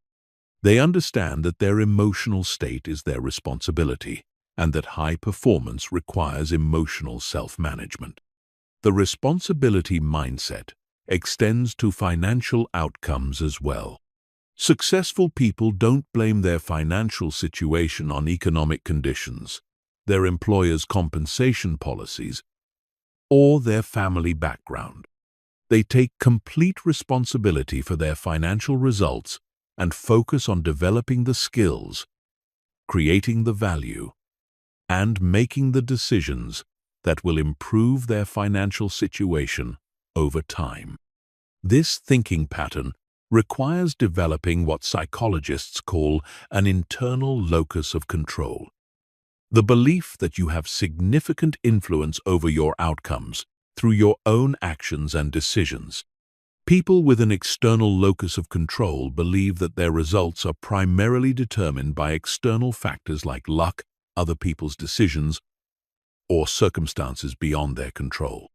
S1: They understand that their emotional state is their responsibility and that high performance requires emotional self-management. The responsibility mindset extends to financial outcomes as well. Successful people don't blame their financial situation on economic conditions, their employer's compensation policies, or their family background. They take complete responsibility for their financial results and focus on developing the skills, creating the value, and making the decisions that will improve their financial situation over time. This thinking pattern requires developing what psychologists call an internal locus of control. The belief that you have significant influence over your outcomes through your own actions and decisions. People with an external locus of control believe that their results are primarily determined by external factors like luck, other people's decisions, or circumstances beyond their control.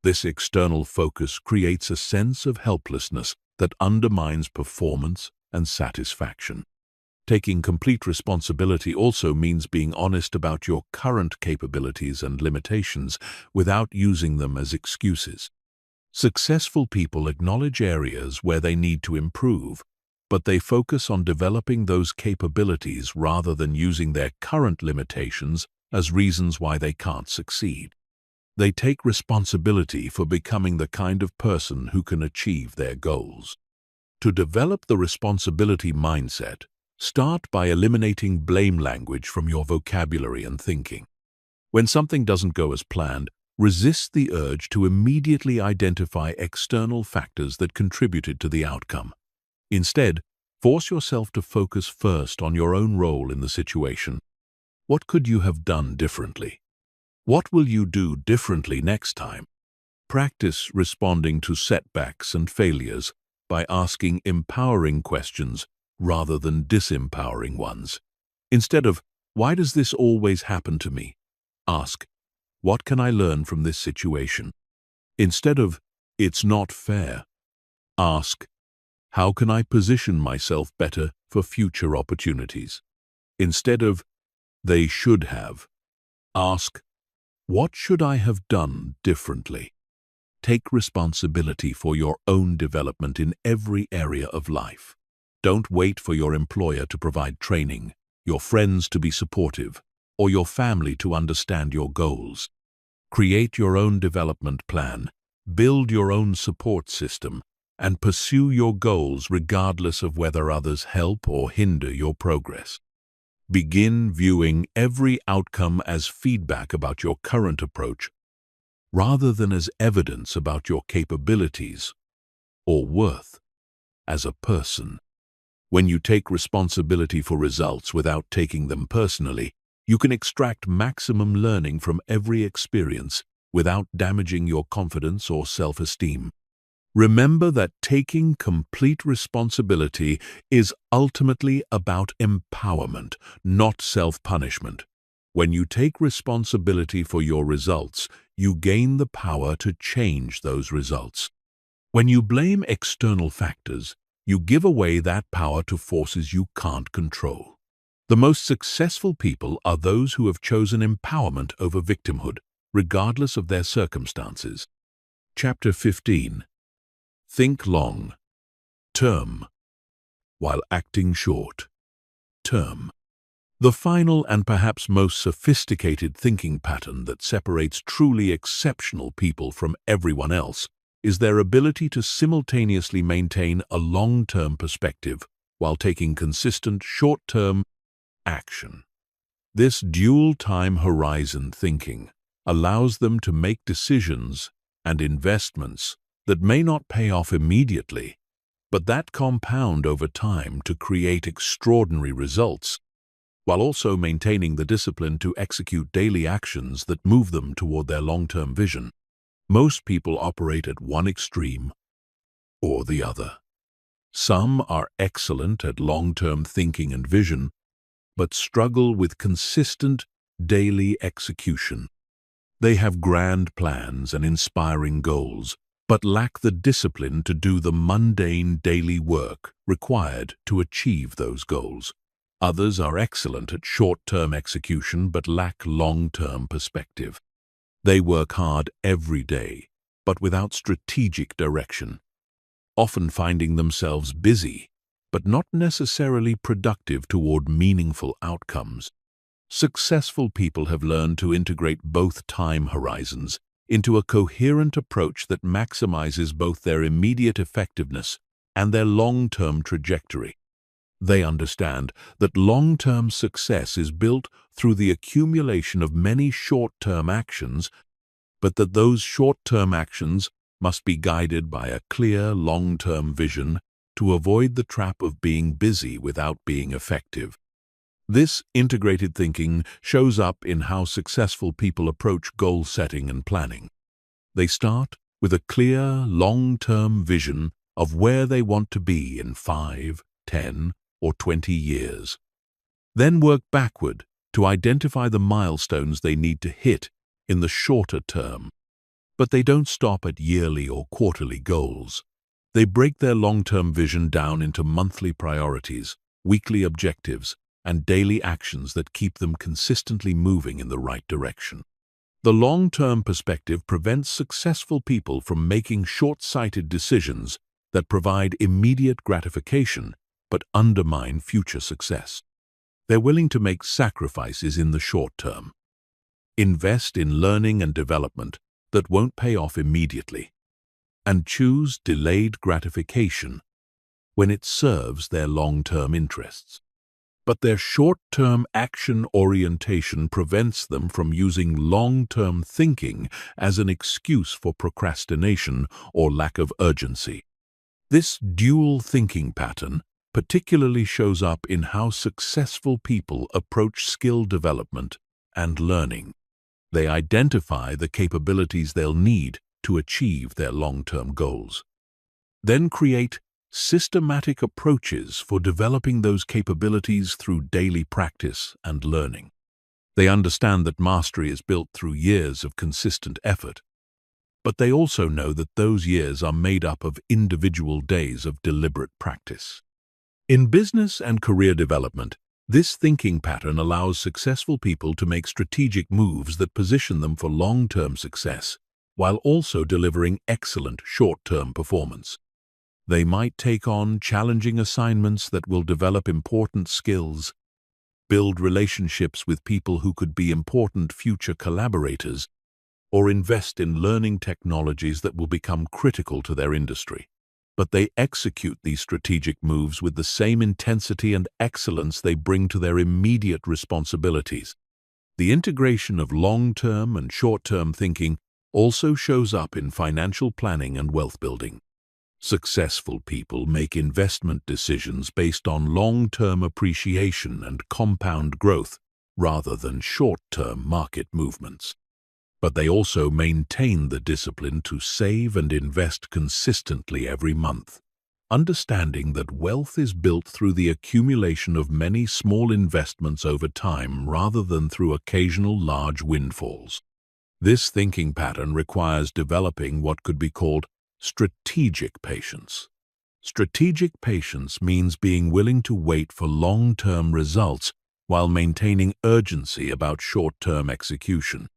S1: This external focus creates a sense of helplessness that undermines performance and satisfaction. Taking complete responsibility also means being honest about your current capabilities and limitations without using them as excuses. Successful people acknowledge areas where they need to improve, but they focus on developing those capabilities rather than using their current limitations as reasons why they can't succeed. They take responsibility for becoming the kind of person who can achieve their goals. To develop the responsibility mindset, start by eliminating blame language from your vocabulary and thinking. When something doesn't go as planned, resist the urge to immediately identify external factors that contributed to the outcome. Instead, Force yourself to focus first on your own role in the situation. What could you have done differently? What will you do differently next time? Practice responding to setbacks and failures by asking empowering questions rather than disempowering ones. Instead of, "Why does this always happen to me?" ask, "What can I learn from this situation?" Instead of, "It's not fair," ask, "How can I position myself better for future opportunities?" Instead of, "They should have," ask, "What should I have done differently?" Take responsibility for your own development in every area of life. Don't wait for your employer to provide training, your friends to be supportive, or your family to understand your goals. Create your own development plan, build your own support system, and pursue your goals regardless of whether others help or hinder your progress. Begin viewing every outcome as feedback about your current approach rather than as evidence about your capabilities or worth as a person. When you take responsibility for results without taking them personally, you can extract maximum learning from every experience without damaging your confidence or self-esteem. Remember that taking complete responsibility is ultimately about empowerment, not self-punishment. When you take responsibility for your results, you gain the power to change those results. When you blame external factors, you give away that power to forces you can't control. The most successful people are those who have chosen empowerment over victimhood, regardless of their circumstances. Chapter 15. Think long, term, while acting short, term. The final and perhaps most sophisticated thinking pattern that separates truly exceptional people from everyone else is their ability to simultaneously maintain a long-term perspective while taking consistent short-term action. This dual time horizon thinking allows them to make decisions and investments that may not pay off immediately, but that compound over time to create extraordinary results, while also maintaining the discipline to execute daily actions that move them toward their long-term vision. Most people operate at one extreme or the other. Some are excellent at long-term thinking and vision, but struggle with consistent daily execution. They have grand plans and inspiring goals, but lack the discipline to do the mundane daily work required to achieve those goals. Others are excellent at short-term execution but lack long-term perspective. They work hard every day, but without strategic direction, often finding themselves busy, but not necessarily productive toward meaningful outcomes. Successful people have learned to integrate both time horizons into a coherent approach that maximizes both their immediate effectiveness and their long-term trajectory. They understand that long-term success is built through the accumulation of many short-term actions, but that those short-term actions must be guided by a clear long-term vision to avoid the trap of being busy without being effective. This integrated thinking shows up in how successful people approach goal setting and planning. They start with a clear, long-term vision of where they want to be in 5, 10, or 20 years. Then work backward to identify the milestones they need to hit in the shorter term. But they don't stop at yearly or quarterly goals. They break their long-term vision down into monthly priorities, weekly objectives, and daily actions that keep them consistently moving in the right direction. The long-term perspective prevents successful people from making short-sighted decisions that provide immediate gratification but undermine future success. They're willing to make sacrifices in the short term, invest in learning and development that won't pay off immediately, and choose delayed gratification when it serves their long-term interests. But their short-term action orientation prevents them from using long-term thinking as an excuse for procrastination or lack of urgency. This dual thinking pattern particularly shows up in how successful people approach skill development and learning. They identify the capabilities they'll need to achieve their long-term goals, then create systematic approaches for developing those capabilities through daily practice and learning. They understand that mastery is built through years of consistent effort, but they also know that those years are made up of individual days of deliberate practice. In business and career development, this thinking pattern allows successful people to make strategic moves that position them for long-term success, while also delivering excellent short-term performance. They might take on challenging assignments that will develop important skills, build relationships with people who could be important future collaborators, or invest in learning technologies that will become critical to their industry. But they execute these strategic moves with the same intensity and excellence they bring to their immediate responsibilities. The integration of long-term and short-term thinking also shows up in financial planning and wealth building. Successful people make investment decisions based on long-term appreciation and compound growth rather than short-term market movements. But they also maintain the discipline to save and invest consistently every month, understanding that wealth is built through the accumulation of many small investments over time rather than through occasional large windfalls. This thinking pattern requires developing what could be called strategic patience. Strategic patience means being willing to wait for long-term results while maintaining urgency about short-term execution.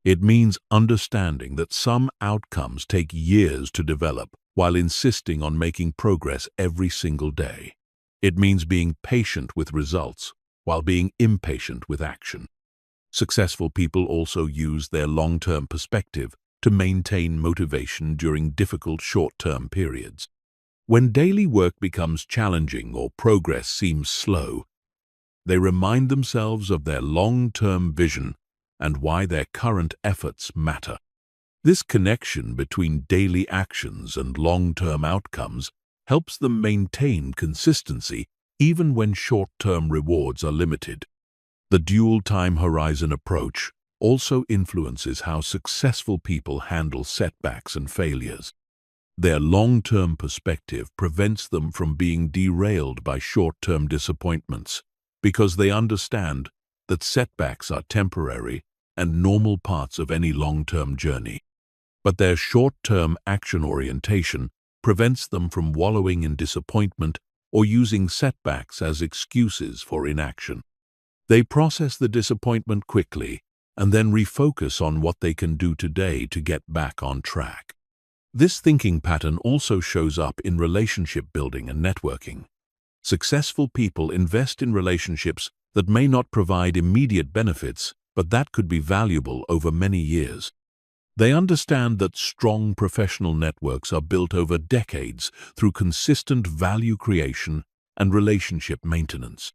S1: It means understanding that some outcomes take years to develop while insisting on making progress every single day. It means being patient with results while being impatient with action. Successful people also use their long-term perspective to maintain motivation during difficult short-term periods. When daily work becomes challenging or progress seems slow, they remind themselves of their long-term vision and why their current efforts matter. This connection between daily actions and long-term outcomes helps them maintain consistency even when short-term rewards are limited. The dual time horizon approach also influences how successful people handle setbacks and failures. Their long-term perspective prevents them from being derailed by short-term disappointments because they understand that setbacks are temporary and normal parts of any long-term journey. But their short-term action orientation prevents them from wallowing in disappointment or using setbacks as excuses for inaction. They process the disappointment quickly and then refocus on what they can do today to get back on track. This thinking pattern also shows up in relationship building and networking. Successful people invest in relationships that may not provide immediate benefits, but that could be valuable over many years. They understand that strong professional networks are built over decades through consistent value creation and relationship maintenance.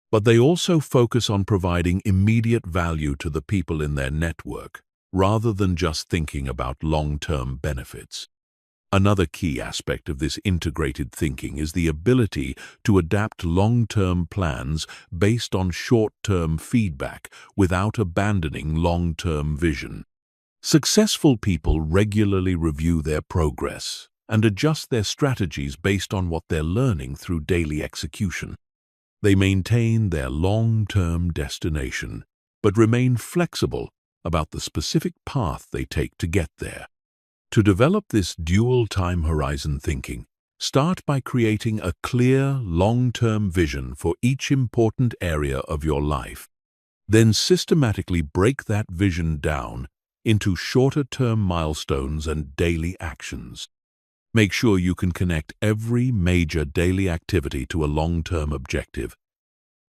S1: But they also focus on providing immediate value to the people in their network, rather than just thinking about long-term benefits. Another key aspect of this integrated thinking is the ability to adapt long-term plans based on short-term feedback without abandoning long-term vision. Successful people regularly review their progress and adjust their strategies based on what they're learning through daily execution. They maintain their long-term destination, but remain flexible about the specific path they take to get there. To develop this dual time horizon thinking, start by creating a clear, long-term vision for each important area of your life. Then systematically break that vision down into shorter-term milestones and daily actions. Make sure you can connect every major daily activity to a long-term objective,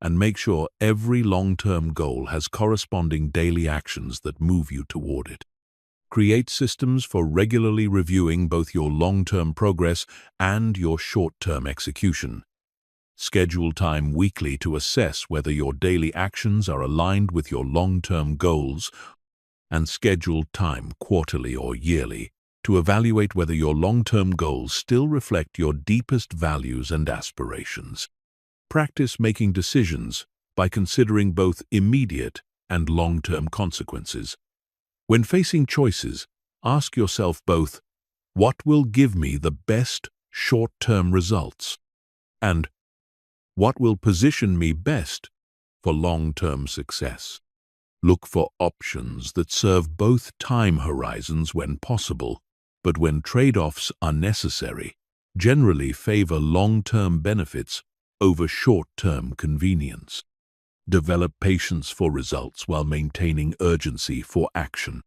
S1: and make sure every long-term goal has corresponding daily actions that move you toward it. Create systems for regularly reviewing both your long-term progress and your short-term execution. Schedule time weekly to assess whether your daily actions are aligned with your long-term goals, and schedule time quarterly or yearly to evaluate whether your long-term goals still reflect your deepest values and aspirations. Practice making decisions by considering both immediate and long-term consequences. When facing choices, ask yourself both, what will give me the best short-term results? And what will position me best for long-term success? Look for options that serve both time horizons when possible, but when trade-offs are necessary, generally favor long-term benefits over short-term convenience. Develop patience for results while maintaining urgency for action.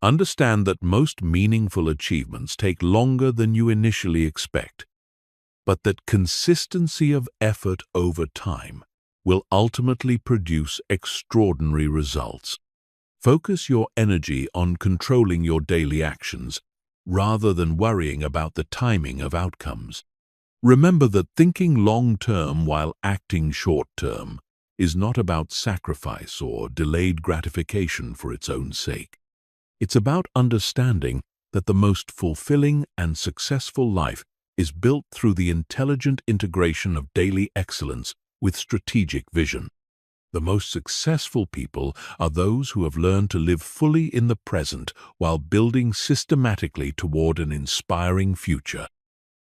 S1: Understand that most meaningful achievements take longer than you initially expect, but that consistency of effort over time will ultimately produce extraordinary results. Focus your energy on controlling your daily actions rather than worrying about the timing of outcomes. Remember that thinking long-term while acting short-term is not about sacrifice or delayed gratification for its own sake. It's about understanding that the most fulfilling and successful life is built through the intelligent integration of daily excellence with strategic vision. The most successful people are those who have learned to live fully in the present while building systematically toward an inspiring future.